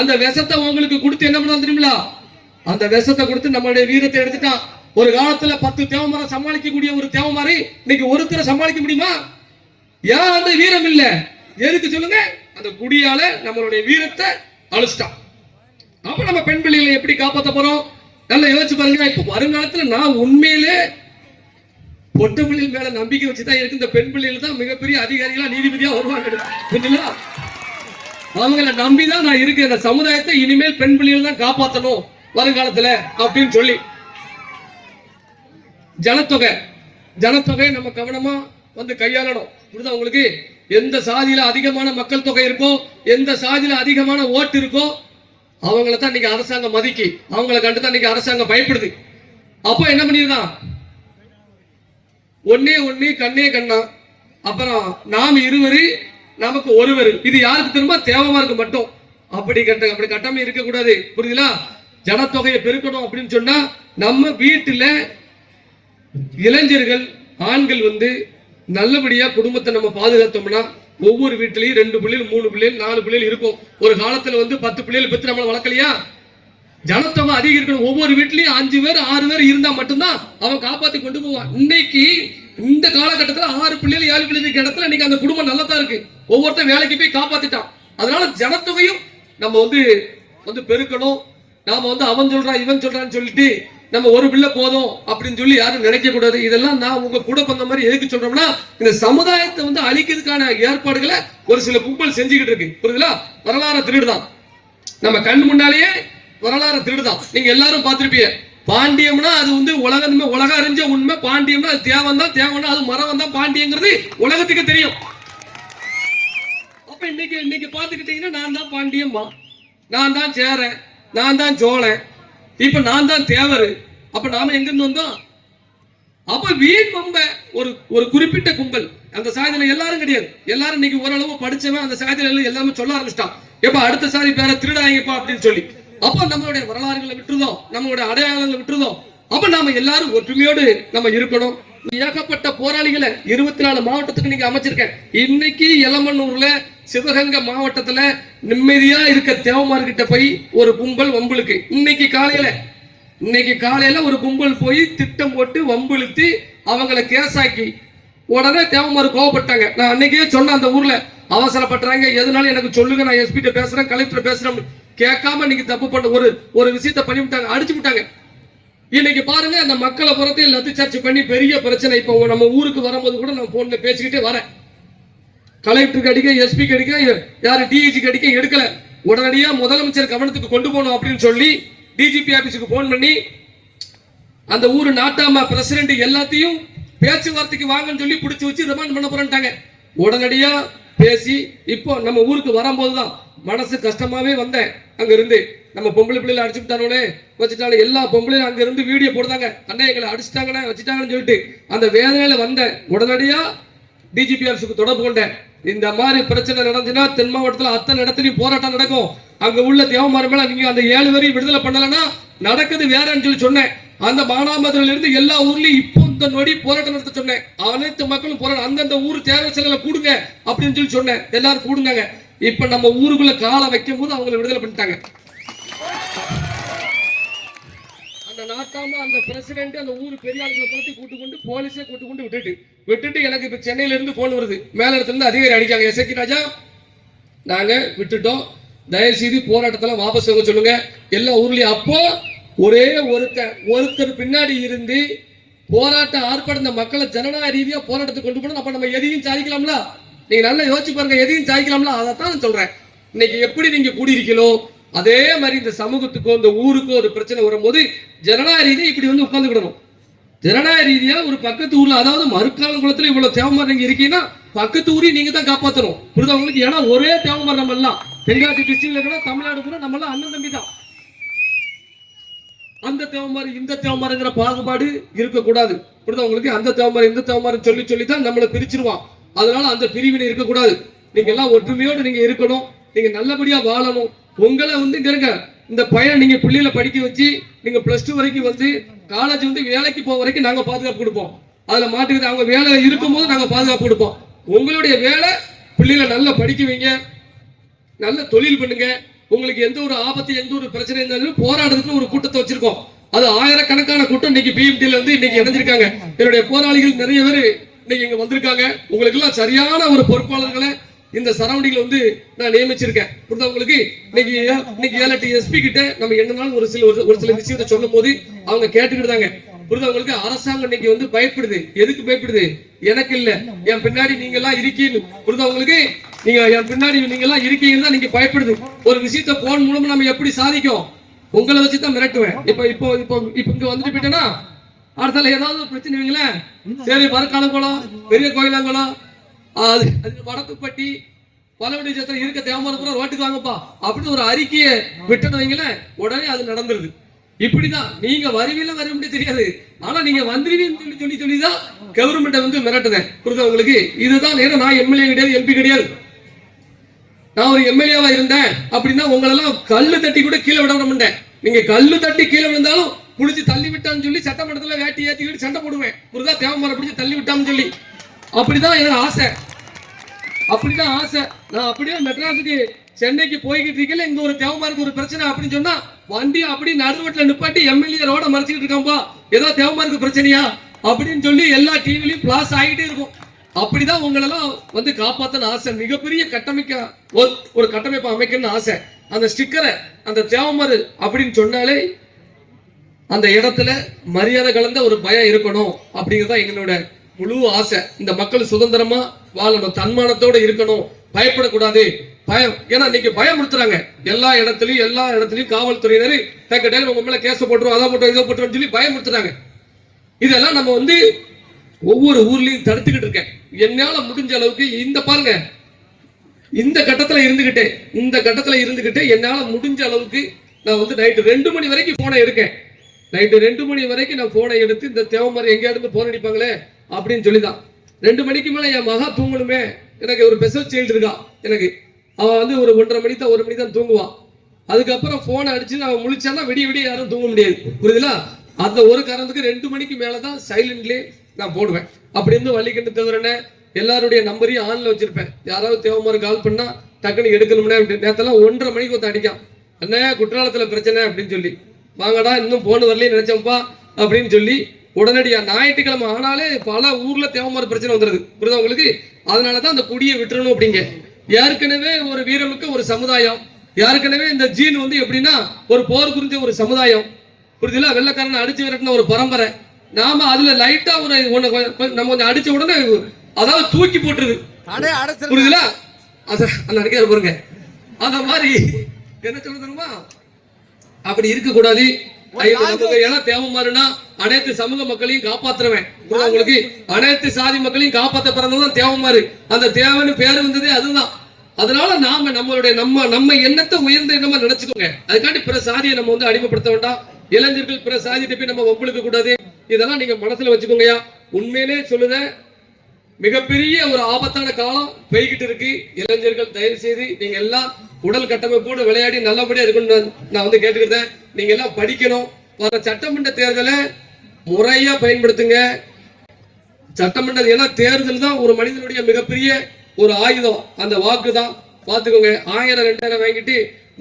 அந்த விஷத்தை உங்களுக்கு கொடுத்து என்ன பண்ண தெரியுங்களா? அந்த விஷத்தை கொடுத்து நம்மளுடைய வீரத்தை எடுத்துட்டான். ஒரு காலத்துல 10 தேவமரம் சமாளிக்கக்கூடிய ஒரு தேவமாரி இன்னைக்கு ஒருத்தரை சமாளிக்க முடியுமா? ஏன் அந்த வீரம் இல்ல? எதுக்கு சொல்லுங்க? அந்த குடியால நம்மளுடைய வீரத்தை அழிச்சிட்டான். அப்ப நம்ம பெண் பிள்ளைகளை எப்படி காப்பாற்ற போறோம்? நல்லா யோசிச்சு பாருங்க. இப்ப வருங்காலத்துல நான் உண்மையிலே பொட்ட பிள்ளைகள் மேல நம்பிக்கை வச்சுதான் இருக்கு. இந்த பெண் பிள்ளைகள் தான் மிகப்பெரிய அதிகாரிகளா நீதிபதியா வருவாங்க. அவங்களை நம்பிதான் நான் இருக்கேன். இந்த சமுதாயத்தை இனிமேல் பெண் பிள்ளைகள் தான் காப்பாற்றணும் வருங்காலத்துல அப்படின்னு சொல்லி. ஜனத்தொகை நம்ம கவனமா வந்து கையாளணும். புரியுதா உங்களுக்கு? எந்த சாதியில அதிகமான மக்கள் தொகை இருக்கோ, எந்த சாதியில அதிகமான ஓட்டு இருக்கோ, அவங்கள தான் இன்னைக்கு அரசாங்கம் மதிக்கி, அவங்கள கண்டுதான் இன்னைக்கு அரசாங்கம் பயப்படுது. அப்போ என்ன பண்ணிருந்தான்? ஒன்னே கண்ணே கண்ணா, அப்புறம் நாம் இருவரு நமக்கு ஒருவர். இது யாருக்கு திரும்ப தேவமா இருக்கு மட்டும். அப்படி கட்டாம இருக்க கூடாது. புரியுதுங்களா? ஜனத்தொகையை பெருக்கணும் அப்படின்னு சொன்னா நம்ம வீட்டுல இளைஞர்கள் ஆண்கள் வந்து நல்லபடியா குடும்பத்தை நம்ம பாதுகாத்தோம்னா ஒவ்வொரு வீட்டிலையும் 2 பிள்ளைகள் 3 பிள்ளைகள் 4 பிள்ளைகள் இருக்கும். ஒரு காலத்துல வந்து 10 பிள்ளைகள் பெற்று நம்மளை வளர்க்கலையா? ஜனத்தொகை அதிகம் இருக்கணும். ஒவ்வொரு வீட்லயும் 5 பேர் 6 பேர் இருந்தா மட்டும்தான் அவன் காப்பாத்தி கொண்டு போவான். இன்னைக்கு இந்த காலகட்டத்துல 6 பிள்ளைகள் 7 பிள்ளைகள் இடத்துல இன்னைக்கு அந்த குடும்பம் நல்லா தான் இருக்கு. ஒவ்வொருத்தர் வேலைக்கு போய் காப்பாத்திட்டான். அதனால ஜனத்தொகையும் நம்ம வந்து பெருக்கணும். நாம வந்து அவன் சொல்றான் இவன் சொல்றான்னு சொல்லிட்டு நம்ம ஒரு பிள்ளை போதும் அப்படின்னு சொல்லி யாரும் நினைக்க கூடாது. இதெல்லாம் நான் உங்க கூட பண்ண மாதிரி எதுக்கு சொல்றோம்னா, இந்த சமுதாயத்தை வந்து அழிக்கிறதுக்கான ஏற்பாடுகளை ஒரு சில கும்பல் செஞ்சுக்கிட்டு இருக்கு. புரியுதுங்களா? வரலாறு திருடுதான். நம்ம கண் முன்னாலேயே வரலாறு திருடுதான். நீங்க எல்லாரும் பார்த்திருப்பீங்க. பாண்டியம்னா அது வந்து உலகம் அறிஞ்ச உண்மை. பாண்டியம்னா அது தேவன் அது மரம் தான் பாண்டியங்கிறது உலகத்துக்கு தெரியும். அப்ப இன்னைக்கு பாத்துக்கிட்டீங்கன்னா நான் தான் பாண்டியம்மா, நான் தான் சேரன், நான் தான் சோழன், இப்ப நான் தான் தேவர். அப்ப நாம எங்க இருந்து வந்தோம்? அப்ப வீண் வம்ப ஒரு குறிப்பிட்ட கும்பல். அந்த சாதியில எல்லாரும் கிடையாது. எல்லாரும் இன்னைக்கு ஓரளவு படிச்சவன் அந்த சாதியில எல்லாமே சொல்ல ஆரம்பிச்சிட்டான். எப்ப அடுத்த சாதி பேரை திருடாங்கப்பா அப்படின்னு சொல்லி. அப்ப நம்மளுடைய வரலாறுகளை விட்டுருதோம், நம்மளுடைய அடையாளங்களை விட்டுருதோம். அப்ப நாம எல்லாரும் ஒற்றுமையோடு நம்ம இருக்கணும். ஏகப்பட்ட போராளிகளை 24 மாவட்டத்துக்கு நீங்க அமைச்சிருக்கேன். இன்னைக்கு எலமன்னூர்ல சிவகங்கை மாவட்டத்துல நிம்மதியா இருக்க தேவமார்கிட்ட போய் ஒரு கும்பல் வம்புளுக்கு இன்னைக்கு காலையில ஒரு கும்பல் போய் திட்டம் போட்டு வம்புழுத்து அவங்களை கேசாக்கி உடனே தேவமார் கோவப்பட்டாங்க. நான் அன்னைக்கே சொன்ன அந்த ஊர்ல அவசரப்பட்டாங்க. எதனால எனக்கு சொல்லுங்க, நான் எஸ்பி பேசுறேன், கலெக்டர் பேசுறேன் கேட்காம நீங்க தப்பு பண்ண ஒரு விஷயத்த பண்ணிவிட்டாங்க, அடிச்சு விட்டாங்க. இன்னைக்கு பாருங்க அந்த மக்களை புறத்தை எல்லாத்தையும் சர்ச்சை பண்ணி பெரிய பிரச்சனை. இப்போ நம்ம ஊருக்கு வரும்போது கூட நான் போன்ல பேசிக்கிட்டே வரேன். கலெக்டருக்கு அடிக்க, எஸ்பிக்கு அடிக்க, யாரு டிஐஜிக்கு அடிக்க எடுக்கல. உடனடியா முதலமைச்சர் கவனத்துக்கு கொண்டு போகணும் அப்படின்னு சொல்லி டிஜிபி ஆபீஸுக்கு போன் பண்ணி அந்த ஊரு நாட்டாம பிரசிடென்ட் எல்லாத்தையும் பேச்சுவார்த்தைக்கு வாங்கன்னு சொல்லி பிடிச்சி வச்சு ரிமாண்ட் பண்ண போறாங்க. உடனடியா பேசி இப்போ நம்ம ஊருக்கு வரும்போதுதான் மனசு கஷ்டமாவே வந்தேன். அங்க இருந்து நம்ம பொம்பளை பிள்ளைல அடிச்சுட்டானே வச்சுட்டாலும் எல்லா பொம்பளையும் அங்க இருந்து வீடியோ போடுறாங்க, அண்ணன் எங்களை அடிச்சுட்டாங்கன்னு வச்சுட்டாங்கன்னு சொல்லிட்டு அந்த வேதனையில வந்தேன். உடனடியா டிஜிபி ஆஃபீஸுக்கு தொடர்பு கொண்டேன். இந்த மாதிரி பிரச்சனை நடந்துச்சுன்னா தென் மாவட்டத்தில் அத்தனை இடத்துலையும் போராட்டம் நடக்கும். அங்க உள்ள தேவமாரி மேல நீங்க அந்த 7 வரையும் விடுதலை பண்ணலன்னா நடக்குது வேறன்னு சொல்லி சொன்னேன். அந்த மானாமதுரையில இருந்து எல்லா ஊர்லயும் இப்போ இந்த நொடி போராட்டம் நடத்த சொன்னேன். அனைத்து மக்களும் போராட்டம் அந்தந்த ஊர் தேவை செலவுல கூடுங்க அப்படின்னு சொல்லி சொன்னேன். எல்லாரும் கூடுங்க. இப்ப நம்ம ஊருக்குள்ள காலை வைக்கும் போது அவங்களை விடுதலை பண்ணிட்டாங்க. அந்த நாட்டாம அந்த பிரசிடென்ட் அந்த ஊர் பெரிய ஆளுகளை பார்த்து கூட்டு கொண்டு போலீஸே கூட்டு கொண்டு விட்டுட்டு எனக்கு இப்ப சென்னையில இருந்து போன் வருது. மேல இடத்துல இருந்து அதிகாரி அடிக்காங்க, எஸ்ஐ ராஜா நாங்க விட்டுட்டோம், தயவுசெய்து போராட்டத்துல வாபஸ் வாங்க சொல்லுங்க எல்லா ஊர்லயும். அப்போ ஒரே ஒருத்தர் பின்னாடி இருந்து போராட்ட ஆர்ப்பாட்ட மக்களை ஜனநாயக ரீதியா போராட்டத்தை கொண்டு போனோம். அப்ப நம்ம எதையும் சாதிக்கலாம்ல? நீங்க நல்லா யோசிச்சு பாருங்க, எதையும் சாதிக்கலாம்ல? அதைத்தான் சொல்றேன். இன்னைக்கு எப்படி நீங்க கூடியிருக்கீங்களோ அதே மாதிரி இந்த சமூகத்துக்கோ இந்த ஊருக்கோ ஒரு பிரச்சனை வரும்போது ஜனநாயக ரீதியா இப்படி வந்து உட்கார்ந்துக்கிடணும். ஜனநாயக ரீதியா ஒரு பக்கத்து ஊர்ல, அதாவது மறுக்காலங்குளத்துல இவ்வளவு தேவமாரி நீங்க இருக்கீங்கன்னா பக்கத்து ஊரையும் நீங்க தான் காப்பாற்றணும். புரியுதா உங்களுக்கு? ஏன்னா ஒரே தேவமாரி நம்ம எல்லாம் தென்காசி டிஸ்ட்ரிக்ட்ல இருக்கிற தமிழ்நாடு கூட நம்ம எல்லாம் அண்ணன் தம்பி தான். அந்த தேவமாரி இந்த தேவமாரிங்கிற பாகுபாடு இருக்கக்கூடாது. புரியுதா உங்களுக்கு? அந்த தேவமாரி இந்த தேவமாரி சொல்லி தான் நம்மளை பிரிச்சிருவான். அதனால அந்த பிரிவினை இருக்கக்கூடாது. நீங்க எல்லாம் ஒற்றுமையோடு நீங்க இருக்கணும். நீங்க நல்லபடியா வாழணும். உங்களை வந்து இருங்க இந்த பையன் நீங்க பிள்ளைகளை படிக்க வச்சு நீங்க +2 வரைக்கும் வந்து காலேஜ் வந்து வேலைக்கு போக வரைக்கும் நாங்க பாதுகாப்பு கொடுப்போம். அதுல மாட்டுக்குது அவங்க வேலை இருக்கும்போது நாங்க பாதுகாப்பு கொடுப்போம். உங்களுடைய வேலை பிள்ளைகளை நல்லா படிக்க வைங்க, நல்ல தொழில் பண்ணுங்க. உங்களுக்கு எந்த ஒரு ஆபத்து எந்த ஒரு பிரச்சனை இருந்தாலும் போராடுறதுக்கு ஒரு கூட்டத்தை வச்சிருக்கோம். அது ஆயிரக்கணக்கான கூட்டம் இன்னைக்கு பிஎம்டில வந்து இன்னைக்கு இணைஞ்சிருக்காங்க. என்னுடைய போராளிகள் நிறைய பேர் இன்னைக்கு இங்க வந்திருக்காங்க. உங்களுக்கு எல்லாம் சரியான ஒரு பொறுப்பாளர்களை இந்த சரௌண்டிங்ல வந்து நான் நியமிச்சிருக்கேன். புரியுதா உங்களுக்கு? இன்னைக்கு 7-8 எஸ்பி கிட்ட நம்ம என்னன்னாலும் ஒரு சில விஷயத்தை சொல்லும் போது அவங்க கேட்டுக்கிட்டாங்க. புரியுதா உங்களுக்கு? அரசாங்கம் இன்னைக்கு வந்து பயப்படுது. எதுக்கு பயப்படுது? எனக்கு இல்ல, என் பின்னாடி நீங்க எல்லாம் இருக்கீங்க. புரியுதா உங்களுக்கு? நீங்க என் பின்னாடி நீங்க எல்லாம் இருக்கீங்கன்னு தான் நீங்க பயப்படுது. ஒரு விஷயத்த போன் மூலமா நம்ம எப்படி சாதிக்கும்? உங்களை வச்சுதான் மிரட்டுவேன். இப்போ இங்க வந்துட்டு போயிட்டேன்னா அடுத்தால ஏதாவது ஒரு பிரச்சனை வைங்களேன், சரி மரக்காலங்குளம் பெரிய கோயிலாங்குளம் அது வடக்குப்பட்டி பலவடி சத்திரம் இருக்க தேவமானபுரம் ரோட்டுக்கு வாங்கப்பா அப்படின்னு ஒரு அறிக்கையை விட்டு வைங்களேன், உடனே அது நடந்துருது. இப்படிதான் நீங்க வருவீங்களா வர முடியாது தெரியாது, ஆனா நீங்க வந்துருவீங்கன்னு சொல்லிதான் கவர்மெண்ட்டை வந்து மிரட்டுதேன். புரியுதா உங்களுக்கு? இதுதான். ஏன்னா நான் எம்எல்ஏ கிடையாது, எம்பி கிடையாது. நான் ஒரு எம்எல்ஏவா இருந்தேன் அப்படின்னா உங்களெல்லாம் கல்லு தட்டி கூட கீழே விட மாட்டேன். நீங்க கல்லு தட்டி கீழே விழுந்தாலும் புடிச்சு தள்ளி விட்டான்னு சொல்லி சட்டமன்றத்துல வேட்டி ஏற்றிக்கிட்டு சண்டை போடுவேன். புரியுதா? தேவமாரை பிடிச்சி தள்ளி விட்டான்னு சொல்லி. அப்படிதான் எனக்கு ஆசை, அப்படிதான் ஆசை. நான் அப்படியே மெட்ராஸுக்கு சென்னைக்கு போய்கிட்டு இருக்கல, இங்க ஒரு தேவமாருக்கு ஒரு பிரச்சனை அப்படின்னு சொன்னா வண்டி அப்படி நடுவட்டில் நிப்பாட்டி எம்எல்ஏ ரோட மறைச்சிக்கிட்டு இருக்காம்பா, ஏதோ தேவமாருக்கு பிரச்சனையா அப்படின்னு சொல்லி எல்லா டிவிலையும் பிளாஸ் ஆகிட்டே இருக்கும். அப்படிதான் உங்களெல்லாம் வந்து காப்பாத்தன ஆசை. மிகப்பெரிய ஒரு கட்டமைப்பு அமைக்கணும்னு ஆசை. அந்த ஸ்டிக்கரை அந்த தேவமாரு அப்படின்னு சொன்னாலே அந்த இடத்துல மரியாதை கலந்த ஒரு பயம் இருக்கணும் அப்படிங்கிறதா எங்களோட முழு ஆசை. இந்த மக்கள் சுதந்திரமா வாழணும், தன்மானத்தோட இருக்கணும், பயப்படக்கூடாது. பயம், ஏன்னா இன்னைக்கு பயமுறுத்துறாங்க எல்லா இடத்துலயும் காவல்துறையினர் டக்கு உங்க மேல கேச போட்டுரும், அதை போட்டோம் இதை போட்டுரும் சொல்லி பயமுறுத்துறாங்க. இதெல்லாம் நம்ம வந்து ஒவ்வொரு ஊர்லயும் தடுத்துக்கிட்டு இருக்கேன். என்னால முடிஞ்ச அளவுக்கு இந்த பாருங்க இந்த கட்டத்துல இருந்துகிட்டே என்னால முடிஞ்ச அளவுக்கு நான் வந்து நைட்டு 2 மணி வரைக்கும் போனை எடுக்கேன். நைட்டு 2 மணி வரைக்கும் நான் போனை எடுத்து இந்த தேவமாரி எங்கேயா இருந்து போன் அடிப்பாங்களே அப்படின்னு சொல்லிதான். 2 மணிக்கு மேல என் மகா தூங்கணுமே, எனக்கு ஒரு ஸ்பெஷல் சைல்டு இருக்கா எனக்கு, அவன் வந்து ஒரு 1 மணி தான் தூங்குவான். அதுக்கப்புறம் போனை அடிச்சு அவன் முழிச்சான்னா விடிய யாரும் தூங்க முடியாது. புரியுதுல? அந்த ஒரு காரணத்துக்கு 2 மணிக்கு மேலதான் சைலண்ட்லயே நான் போடுவேன். அப்படி இருந்து வள்ளிக்கண்டு தவிர எல்லாருடைய நம்பரையும் ஆன்ல வச்சிருப்பேன். யாராவது தேவமாரி கால் பண்ணா டக்குன்னு எடுக்கணும்னா நேரத்தெல்லாம் 1:30 மணிக்கு ஒருத்த அடிக்கான், அண்ணே குற்றாலத்துல பிரச்சனை அப்படின்னு சொல்லி, வாங்கடா இன்னும் போன் வரலையே நினைச்சோம்ப்பா அப்படின்னு சொல்லி உடனடியா ஞாயிற்றுக்கிழமை ஆனாலே பல ஊர்ல தேவமாரி பிரச்சனை வந்துருது. புரியுதா உங்களுக்கு? அதனாலதான் அந்த குடியை விட்டுறணும் அப்படிங்க. ஏற்கனவே ஒரு வீரமிக்க ஒரு சமுதாயம், ஏற்கனவே இந்த ஜீன் வந்து எப்படின்னா ஒரு போர் குறிஞ்ச ஒரு சமுதாயம். புரியுதுல? வெள்ளக்காரனை அடிச்சு விரட்டின ஒரு பரம்பரை. நாம அதுல லைட்டா ஒரு நம்ம கொஞ்சம் அடிச்ச உடனே அதாவது தூக்கி போட்டுருது. புரியுதுல? அத அந்த பாருங்க அந்த மாதிரி என்ன சொல்லுமா அப்படி இருக்க கூடாது. தேவமாறுனா அனைத்து சமூக மக்களையும் காப்பாற்றுவேன். உங்களுக்கு அனைத்து சாதி மக்களையும் காப்பாற்ற பிறந்ததான் தேவமாறு. அந்த தேவன்னு பேரு வந்ததே அதுதான். அதனால நாம நம்மளுடைய நம்ம எண்ணத்தை உயர்ந்த எண்ணமா நினைச்சுக்கோங்க. அதுக்காண்டி பிற சாதியை நம்ம வந்து அடிமைப்படுத்த வேண்டாம். இளைஞர்கள் பிற சாதியை போய் நம்ம ஒப்புழுக்க கூடாது. இதெல்லாம் நீங்க மனசுல வச்சுக்கோங்கயா. உண்மையிலே சொல்லுத மிகப்பெரிய ஒரு ஆபத்தான காலம் பெய்கிட்டு இருக்கு. இளைஞர்கள் தயவு செய்து நீங்க எல்லாம் உடல் கட்டமைப்போடு விளையாடி நல்லபடியா இருக்கணும் நான் வந்து கேட்டுக்கிறேன். நீங்க எல்லாம் படிக்கணும். சட்டமன்ற தேர்தலை முறையா பயன்படுத்துங்க. சட்டமன்ற ஏன்னா தேர்தல் தான் ஒரு மனிதனுடைய மிகப்பெரிய ஒரு ஆயுதம். அந்த வாக்கு தான். பாத்துக்கோங்க. 1000 2000 வாங்கிட்டு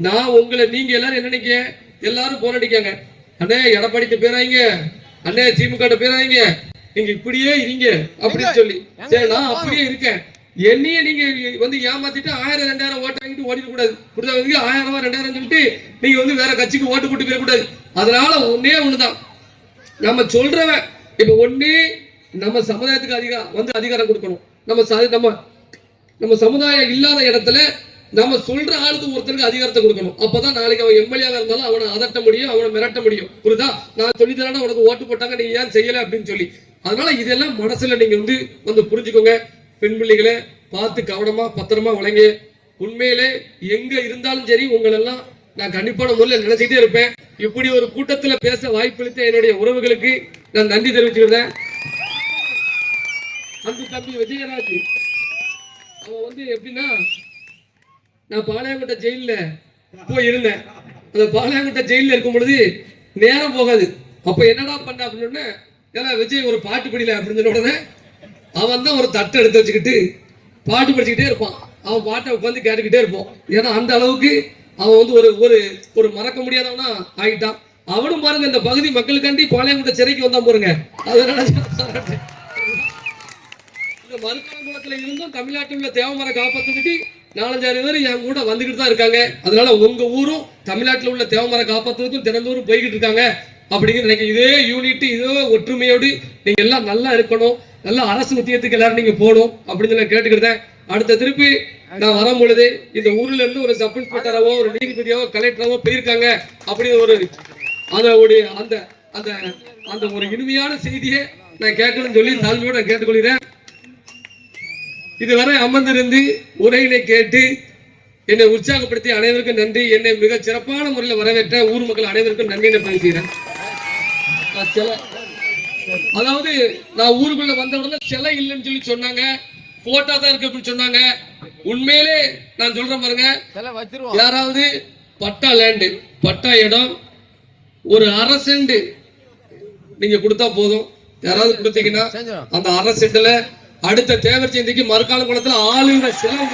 நான் உங்களை நீங்க எல்லாரும் என்ன நினைக்க எல்லாரும் போராடிக்காங்க. அண்ணே எடப்பாடிக்கு பேராங்க, அண்ணே திமுக பேராங்க, நீங்க இப்படியே இருங்க அப்படின்னு சொல்லி சரி நான் அப்படியே இருக்கேன். என்னைய நீங்க வந்து ஏமாத்திட்டு 1000 2000 ஓட்டு வாங்கிட்டு ஓடிட கூடாது. 1000 2000 சொல்லிட்டு நீங்க வந்து வேற கட்சிக்கு ஓட்டு போட்டு போயிடக்கூடாது. அதனால ஒன்னே ஒண்ணுதான் நம்ம சொல்றவன் இப்ப ஒண்ணு நம்ம சமுதாயத்துக்கு அதிகாரம் கொடுக்கணும். நம்ம சமுதாயம் இல்லாத இடத்துல நம்ம சொல்ற ஆளுக்கு ஒருத்தருக்கு அதிகாரத்தை கொடுக்கணும். அப்பதான் நாளைக்கு அவன் எம்எல்ஏவா இருந்தாலும் அவனை அதட்ட முடியும், அவனை மிரட்ட முடியும். புரியுதா? நான் சொல்லி தரேன்னா உனக்கு ஓட்டு போட்டாங்க நீ ஏன் செய்யல அப்படின்னு சொல்லி. அதனால இதெல்லாம் மனசுல நீங்க வந்து புரிஞ்சுக்கோங்க. பெண் பிள்ளைகளை பார்த்து கவனமா பத்திரமா வழங்க. உண்மையிலே எங்க இருந்தாலும் சரி உங்களெல்லாம் நான் கண்டிப்பான முறையில் நினைச்சிட்டே இருப்பேன். இப்படி ஒரு கூட்டத்துல பேச வாய்ப்பளித்த என்னுடைய உறவுகளுக்கு நான் நன்றி தெரிவிச்சுக்கிறேன். அந்த தம்பி விஜயராஜ் அவன் வந்து எப்படின்னா நான் பாளையங்கோட்டை ஜெயில போய் இருந்தேன். அந்த பாளையங்கோட்டை ஜெயில இருக்கும் பொழுது நேரம் போகாது. அப்ப என்னடா பண்ண அப்படின்னு ஏன்னா விஜய் ஒரு பாட்டு படிக்கல அப்படின்னு சொன்ன உடனே அவன் தான் ஒரு தட்டை எடுத்து வச்சுக்கிட்டு பாட்டு படிச்சுக்கிட்டே இருப்பான். அவன் பாட்டை உட்காந்து கேட்டுக்கிட்டே இருப்போம். ஏன்னா அந்த அளவுக்கு அவன் வந்து ஒரு ஒரு மறக்க முடியாதவனா ஆகிட்டான். அவனும் பாருங்க இந்த பகுதி மக்களுக்காண்டி பாளையங்கோட்டை சிறைக்கு வந்தான் பாருங்க. அதனால இந்த மருத்துவகுலத்துல இருந்தும் தமிழ்நாட்டில் உள்ள தேவமர காப்பாற்றுறதுக்கு 4-5 பேர் என் கூட வந்துகிட்டு தான் இருக்காங்க. அதனால உங்க ஊரும் தமிழ்நாட்டில் உள்ள தேவமர காப்பாற்றுறதுக்கும் தினந்தோறும் போய்கிட்டு இருக்காங்க அப்படிங்கிற நினைக்க இதே யூனிட் இதே ஒற்றுமையோடு நீங்க எல்லாம் நல்லா இருக்கணும். நல்லா அரசு முத்தியத்துக்கு எல்லாரும் நீங்க போகணும் அப்படின்னு நான் கேட்டுக்கிட்டேன். அடுத்த திருப்பி நான் வரும் பொழுது இந்த ஊர்ல இருந்து ஒரு சப் இன்ஸ்பெக்டராவோ ஒரு நீதிபதியாவோ கலெக்டராவோ போயிருக்காங்க அப்படி ஒரு அதோடைய அந்த அந்த அந்த ஒரு இனிமையான செய்தியை நான் கேட்கணும்னு சொல்லி தாழ்மையோட நான் கேட்டுக்கொள்கிறேன். இதுவரை அமர்ந்திருந்து உரையினை கேட்டு என்னை உற்சாகப்படுத்தி அனைவருக்கும் நன்றி. என்னை மிக சிறப்பான முறையில் வரவேற்ற ஊர் மக்கள் அனைவருக்கும் நன்றி பேசுகிறேன். அதாவது நான் ஊருக்குள்ள வந்த உடனே சிலை இல்லைன்னு சொல்லி சொன்னாங்க, போட்டோ தான் இருக்கு அப்படின்னு சொன்னாங்க. உண்மையிலே நான் சொல்றேன் பாருங்க, யாராவது பட்டா லேண்டு பட்டா இடம் ஒரு அரை சென்ட் நீங்க கொடுத்தா போதும். யாராவது கொடுத்தீங்கன்னா அந்த அரை சென்ட்ல அடுத்த தேவர் ஜெயந்திக்கு மறுக்கால குளத்துல ஆளுகிற சிலை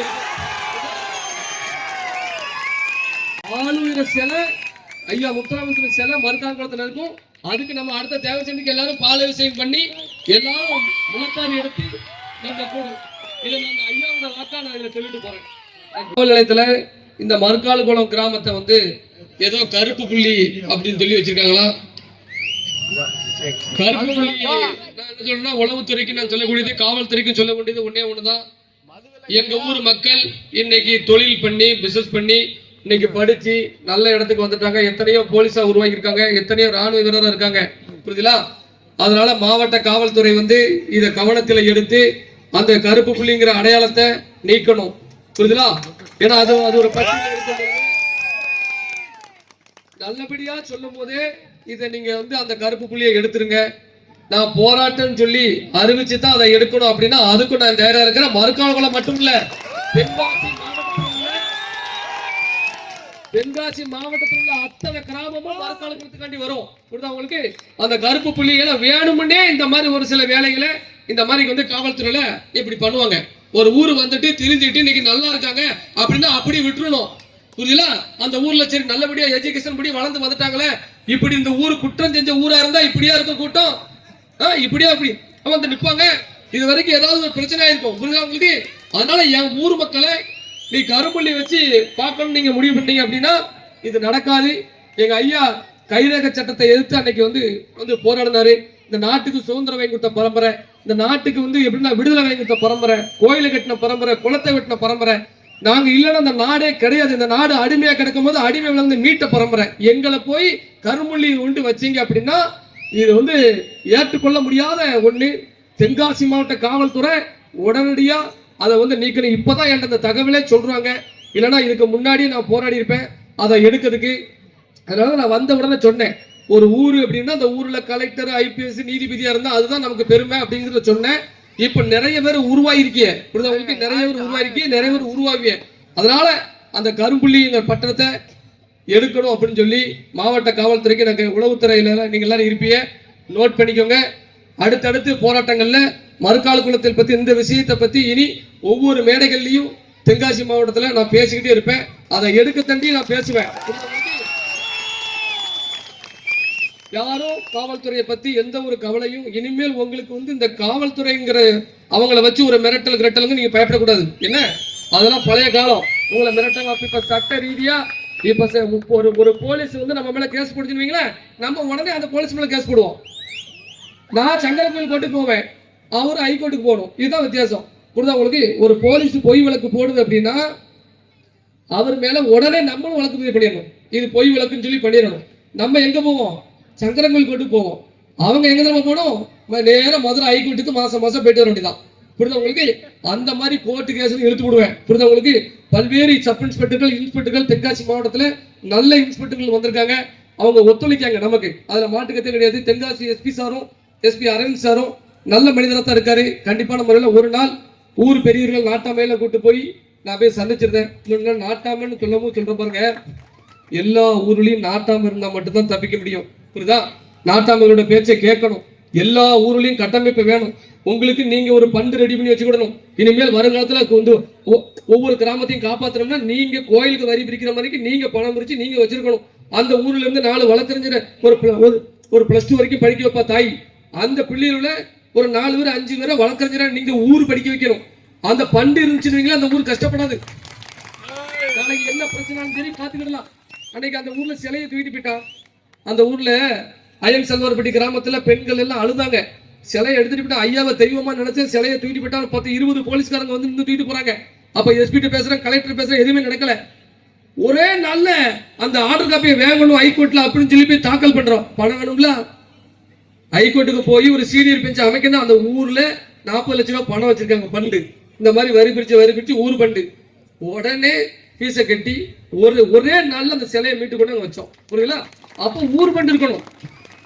ஐயா முத்துராமலிங்க சிலை மறுக்கால குளத்துல இருக்கும். அதுக்கு நம்ம அடுத்த தேவர் ஜெயந்திக்கு எல்லாரும் பால விஷயம் பண்ணி எல்லாரும் முளத்தாரி எடுத்து நம்ம போடும். இதுல நான் ஐயாவோட வாக்கா நான் இதுல சொல்லிட்டு போறேன். நிலையத்துல இந்த மறுக்கால குளம் கிராமத்தை வந்து ஏதோ கருப்பு புள்ளி அப்படின்னு சொல்லி வச்சிருக்காங்களா? கருப்பு புள்ளி நான் சொல்றேன்னா உளவுத்துறைக்கு நான் சொல்லக்கூடியது காவல்துறைக்கும் சொல்லக்கூடியது ஒன்னே ஒண்ணுதான். எங்க ஊர் மக்கள் இன்னைக்கு தொழில் பண்ணி பிசினஸ் பண்ணி இன்னைக்கு படிச்சு நல்ல இடத்துக்கு வந்துட்டாங்க. எத்தனையோ போலீஸா உருவாக்கி இருக்காங்க, எத்தனையோ ராணுவ வீரரா இருக்காங்க. புரியுதுங்களா? அதனால மாவட்ட காவல்துறை வந்து இதை கவனத்துல எடுத்து அந்த கருப்பு புள்ளிங்கிற அடையாளத்தை நீக்கணும். புரியுதுங்களா? ஏன்னா அது ஒரு பட்டியல் எடுத்து நல்லபடியா சொல்லும் போதே இதை நீங்க வந்து அந்த கருப்பு புள்ளியை எடுத்துருங்க. நான் போராட்டம் சொல்லி அறிவிச்சுதான் அதை எடுக்கணும் அப்படின்னா அதுக்கும் நான் தயாரா இருக்கிறேன். மறுக்காலகுளம் மட்டும் இல்ல, தென்காசி மாவட்டத்தில் உள்ள அத்தனை கிராமமும் மறுக்காலகுளத்துக்காண்டி வரும். உங்களுக்கு அந்த கருப்பு புள்ளி வேணும்னே இந்த மாதிரி ஒரு சில வேலைகளை இந்த மாதிரி வந்து காவல்துறையில இப்படி பண்ணுவாங்க. ஒரு ஊரு வந்துட்டு தெரிஞ்சுட்டு இன்னைக்கு நல்லா இருக்காங்க அப்படின்னா அப்படி விட்டுறணும். புரியல? அந்த ஊர்ல சரி நல்லபடியா எஜுகேஷன் படி வளர்ந்து வந்துட்டாங்களே, இப்படி இந்த ஊரு குற்றம் செஞ்ச ஊரா இருந்தா இப்படியா இருக்க கூட்டம், இப்படியா அப்படி வந்து நிற்பாங்க. இது வரைக்கும் ஏதாவது ஒரு பிரச்சனை இருக்கும் புரியுதா உங்களுக்கு? அதனால என் ஊர் மக்களை நீ கருப்புள்ளி வச்சு பார்க்கணும் நீங்க முடிவு பண்ணீங்க அப்படின்னா இது நடக்காது. எங்க ஐயா கைரேக சட்டத்தை எதிர்த்து அன்னைக்கு வந்து போராடினாரு. இந்த நாட்டுக்கு சுதந்திரம் வாங்கி கொடுத்த பரம்பரை, இந்த நாட்டுக்கு எப்படின்னா விடுதலை வாங்கி கொடுத்த பரம்பரை, கோயிலை கட்டின பரம்பரை, குளத்தை வெட்டின பரம்பரை. நாங்க இல்லைன்னா அந்த நாடே கிடையாது. இந்த நாடு அடிமையா கிடக்கும் போது அடிமை விளந்து மீட்ட பரம்பரை. எங்களை போய் கருமுள்ளி கொண்டு வச்சீங்க அப்படின்னா இது ஏற்றுக்கொள்ள முடியாத ஒண்ணு. தென்காசி மாவட்ட காவல்துறை உடனடியா அதை நீக்கணும். இப்பதான் என்கிட்ட இந்த தகவலே சொல்றாங்க. இல்லைன்னா இதுக்கு முன்னாடி நான் போராடி இருப்பேன் அதை எடுக்கிறதுக்கு. அதனால நான் வந்த உடனே சொன்னேன், ஒரு ஊர் அப்படின்னா அந்த ஊர்ல கலெக்டர், ஐபிஎஸ், நீதிபதியா இருந்தா அதுதான் நமக்கு பெருமை அப்படிங்கிறத சொன்னேன். இப்ப நிறைய பேர் உருவாயிருக்கிய, நிறைய பேர் உருவாயிருக்கிய, நிறைய பேர் உருவாகிய. அதனால அந்த கரும்புள்ளிங்கிற பட்டணத்தை எடுக்கணும் அப்படின்னு சொல்லி மாவட்ட காவல்துறைக்கு எனக்கு உளவுத்துறையில நீங்க எல்லாரும் இருப்பீங்க, நோட் பண்ணிக்கோங்க. அடுத்தடுத்து போராட்டங்கள்ல மறுகால குளத்தை பத்தி இந்த விஷயத்தை பத்தி இனி ஒவ்வொரு மேடைகள்லையும் தென்காசி மாவட்டத்தில் நான் பேசிக்கிட்டே இருப்பேன். அதை எடுக்க தண்டி நான் பேசுவேன். யாரும் காவல்துறையை பத்தி எந்த ஒரு கவலையும் இனிமேல் உங்களுக்கு இந்த காவல்துறைங்கிற அவங்கள வச்சு ஒரு மிரட்டல் கிரட்டலுங்க நீங்க பயப்படக்கூடாது. என்ன அதெல்லாம் பழைய காலம். உங்களை மிரட்டல் இப்ப சட்ட ரீதியா இப்ப ஒரு போலீஸ் நம்ம மேல கேஸ் போடுச்சுன்னு நம்ம உடனே அந்த போலீஸ் மேல கேஸ் போடுவோம். நான் சங்கரன் கோர்ட்டுக்கு போவேன், அவரு ஹைகோர்ட்டுக்கு போகணும். இதுதான் வித்தியாசம். புரியுதா உங்களுக்கு? ஒரு போலீஸ் பொய் வழக்கு போடுது அப்படின்னா அவர் மேல உடனே நம்மளும் வழக்கு பதிவு பண்ணிடணும். இது பொய் வழக்குன்னு சொல்லி பண்ணிடணும். நம்ம எங்க போவோம்? சங்கரன் கோர்ட்டுக்கு போவோம். அவங்க எங்க நம்ம போனோம்? நேரம் மதுரை ஹைகோர்ட்டுக்கு மாசம் மாசம் போயிட்டு வர வேண்டியதான். புரியுதா உங்களுக்கு? அந்த மாதிரி கோர்ட்டு கேஸ் இழுத்து விடுவேன். புரியுதா உங்களுக்கு? பல்வேறு சப் இன்ஸ்பெக்டர்கள், இன்ஸ்பெக்டர்கள் தென்காசி மாவட்டத்தில் நல்ல இன்ஸ்பெக்டர்கள் வந்திருக்காங்க. அவங்க ஒத்துழைக்காங்க நமக்கு, அதுல மாட்டுக்கத்தே கிடையாது. தென்காசி எஸ்பி சாரும், எஸ்பி அரவிந்த் சாரும் நல்ல மனிதராக தான் இருக்காரு. கண்டிப்பான முறையில் ஒரு நாள் ஊர் பெரியவர்கள் நாட்டாமையில கூட்டு போய் நான் போய் சந்திச்சிருந்தேன். நாட்டாமன்னு சொல்ற பாருங்க, எல்லா ஊர்லயும் நாட்டாம இருந்தா மட்டும்தான் தப்பிக்க முடியும். புரியுதா? நாட்டாமையோட பேச்சை கேட்கணும். எல்லா ஊர்லயும் கட்டமைப்பு வேணும். உங்களுக்கு நீங்க ஒரு பண்டு ரெடி பண்ணி வச்சுக்கிடணும். இனிமேல் வருங்காலத்துல ஒவ்வொரு கிராமத்தையும் காப்பாற்றணும்னா நீங்க கோயிலுக்கு வரி பிரிக்கிற மாதிரி நீங்க பணம் பிரிச்சு நீங்க வச்சிருக்கணும். அந்த ஊர்ல இருந்து 4 வழக்கறிஞர் ஒரு +2 வரைக்கும் படிக்க வைப்பா தாய். அந்த பிள்ளைகள ஒரு 4 பேர் 5 பேரை வழக்கறிஞரா நீங்க ஊர் படிக்க வைக்கணும். அந்த பண்டு இருந்துச்சுன்னு அந்த ஊர் கஷ்டப்படாது. நாளைக்கு என்ன பிரச்சனை சரி பாத்துக்கிடலாம். அன்னைக்கு அந்த ஊர்ல சிலையை தூக்கிட்டு போயிட்டான். அந்த ஊர்ல அயன் செல்வர்பட்டி கிராமத்துல பெண்கள் எல்லாம் அழுதாங்க. சிலையை எடுத்துட்டு போயிட்டா, ஐயாவை தெய்வமா நினைச்சு சிலையை தூக்கிட்டு போயிட்டா 10-20 போலீஸ்காரங்க இன்னும் தூக்கிட்டு போறாங்க. அப்ப எஸ்பி பேசுறேன், கலெக்டர் பேசுறேன், எதுவுமே நடக்கல. ஒரே நாள்ல அந்த ஆர்டர் காப்பியை வாங்கணும் ஹைகோர்ட்ல அப்படின்னு சொல்லி போய் தாக்கல் பண்றோம். பணம் வேணும்ல, ஹைகோர்ட்டுக்கு போய் ஒரு சீனியர் பெஞ்ச் அமைக்கணும். அந்த ஊர்ல 40 லட்சம் ரூபாய் பணம் வச்சிருக்காங்க பண்டு. இந்த மாதிரி வரி பிரிச்சு ஊர் பண்டு. உடனே பீஸை கட்டி ஒரே நாள்ல அந்த சிலையை மீட்டு கொண்டு வச்சோம். புரியுங்களா? அப்போ ஊர் பண்டு இருக்கணும்.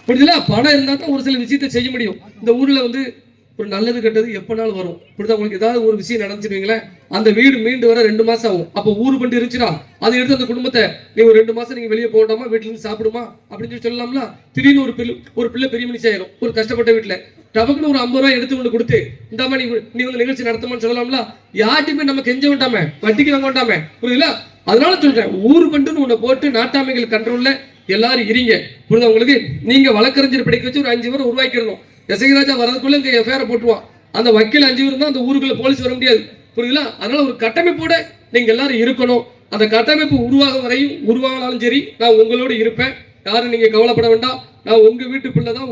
புரியுதுல? பணம் இருந்தா தான் ஒரு சில விஷயத்தை செய்ய முடியும். இந்த ஊர்ல ஒரு நல்லது கெட்டது எப்பனாலும் வரும். புரியுதா உங்களுக்கு? ஏதாவது ஒரு விஷயம் நடந்துச்சுங்களேன், அந்த வீடு மீண்டு வர 2 மாசம் ஆகும். அப்போ ஊர் பண்டு இருந்துச்சுன்னா அதை எடுத்து அந்த குடும்பத்தை நீ ஒரு 2 மாசம் நீங்க வெளியே போகண்டாமா, வீட்டுல இருந்து சாப்பிடுமா அப்படின்னு சொல்லி சொல்லலாம்ல. திடீர்னு ஒரு பிள்ளை பெரிய மனுஷி ஆயிரும். ஒரு கஷ்டப்பட்ட வீட்டுல டபக்குன்னு ஒரு 50 ரூபாய் எடுத்து கொண்டு கொடுத்து இந்தாமா நீ நிகழ்ச்சி நடத்தமான்னு சொல்லலாம்ல. யார்ட்டுமே நம்ம கெஞ்ச வேண்டாமே, வட்டிக்கு வாங்க வேண்டாமே. புரியுதுல? அதனால சொல்றேன், ஊர் பண்டுன்னு உன்னை போட்டு நாட்டாமைகள் கண்ட்ரோல்ல எல்லாரும் இருங்க. புரியுதா உங்களுக்கு? நீங்க வழக்கறிஞர் படிக்க வச்சு ஒரு 5 பேரை உருவாக்கிடணும். எசகிராஜா வரதுக்குள்ள இங்க எஃப்ஐஆர் போட்டுருவான். அந்த வக்கீல் 5 பேர் தான் அந்த ஊருக்குள்ள போலீஸ் வர முடியாது. புரியுதுல? அதனால ஒரு கட்டமைப்போட நீங்க எல்லாரும் இருக்கணும். அந்த கட்டமைப்பு உருவாக வரையும் உருவானாலும் சரி நான் உங்களோட இருப்பேன். யாரும் நீங்க கவலைப்பட வேண்டாம். நான் உங்க வீட்டு பிள்ளை தான்.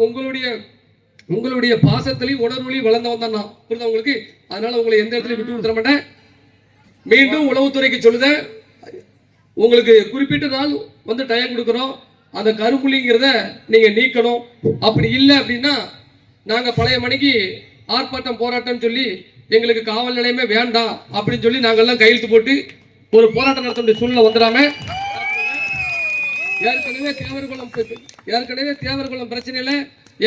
உங்களுடைய பாசத்திலையும் உணர்வுலையும் வளர்ந்தவன் தான் நான். புரியுதா உங்களுக்கு? அதனால உங்களை எந்த இடத்துலையும் விட்டு கொடுத்துட மாட்டேன். மீண்டும் உளவுத்துறைக்கு சொல்லுதேன், உங்களுக்கு குறிப்பிட்ட நாள் டைம் கொடுக்குறோம். அந்த கருப்புள்ளிங்கிறத நீங்க நீக்கணும். அப்படி இல்லை அப்படின்னா நாங்க பழைய மணிக்கு ஆர்ப்பாட்டம் போராட்டம் சொல்லி எங்களுக்கு காவல் நிலையமே வேண்டாம் அப்படின்னு சொல்லி நாங்கெல்லாம் கையெழுத்து போட்டு ஒரு போராட்டம் நடத்த வேண்டிய சூழ்நிலை வந்துடாம, ஏற்கனவே தேவர்குளம் பிரச்சனையில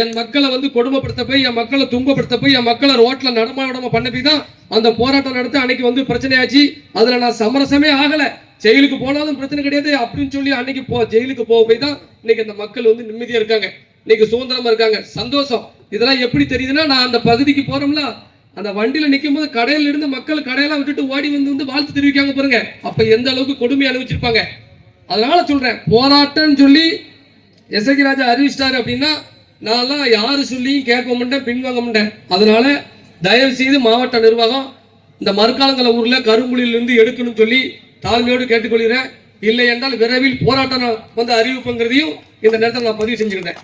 என் மக்களை கொடுமைப்படுத்த போய், என் மக்களை துன்பப்படுத்த போய், என் மக்களை ரோட்ல நடமாடாம பண்ண போய் தான் அந்த போராட்டம் நடத்த அன்னைக்கு பிரச்சனையாச்சு. அதுல நான் சமரசமே ஆகல. ஜெயிலுக்கு போனாலும் பிரச்சனை கிடையாது அப்படின்னு சொல்லி அன்னைக்கு ஜெயிலுக்கு போய் தான் இன்னைக்கு அந்த மக்கள் நிம்மதியா இருக்காங்க, இன்னைக்கு சுதந்திரமா இருக்காங்க, சந்தோஷம். இதெல்லாம் எப்படி தெரியுதுன்னா, நான் அந்த பகுதிக்கு போறோம்ல, அந்த வண்டியில நிற்கும் போது கடையில இருந்து மக்கள் கடையெல்லாம் விட்டுட்டு ஓடி வந்து வாழ்த்து தெரிவிக்காங்க பாருங்க. அப்ப எந்த அளவுக்கு கொடுமை அனுபவிச்சிருப்பாங்க. அதனால சொல்றேன், போராட்டம் சொல்லி எசகி ராஜா அறிவிச்சிட்டாரு அப்படின்னா நான் யாரு சொல்லியும் கேட்க மாட்டேன், பின்வாங்க மாட்டேன். அதனால தயவு செய்து மாவட்ட நிர்வாகம் இந்த மறுக்காலங்கல ஊர்ல கரும்புலியிலிருந்து எடுக்கணும்னு சொல்லி தாழ்மையோடு கேட்டுக்கொள்கிறேன். இல்லை என்றால் விரைவில் போராட்டம் வந்து அறிவிப்புங்கிறதையும் இந்த நேரத்தில் நான் பதிவு செஞ்சுக்கிட்டேன்.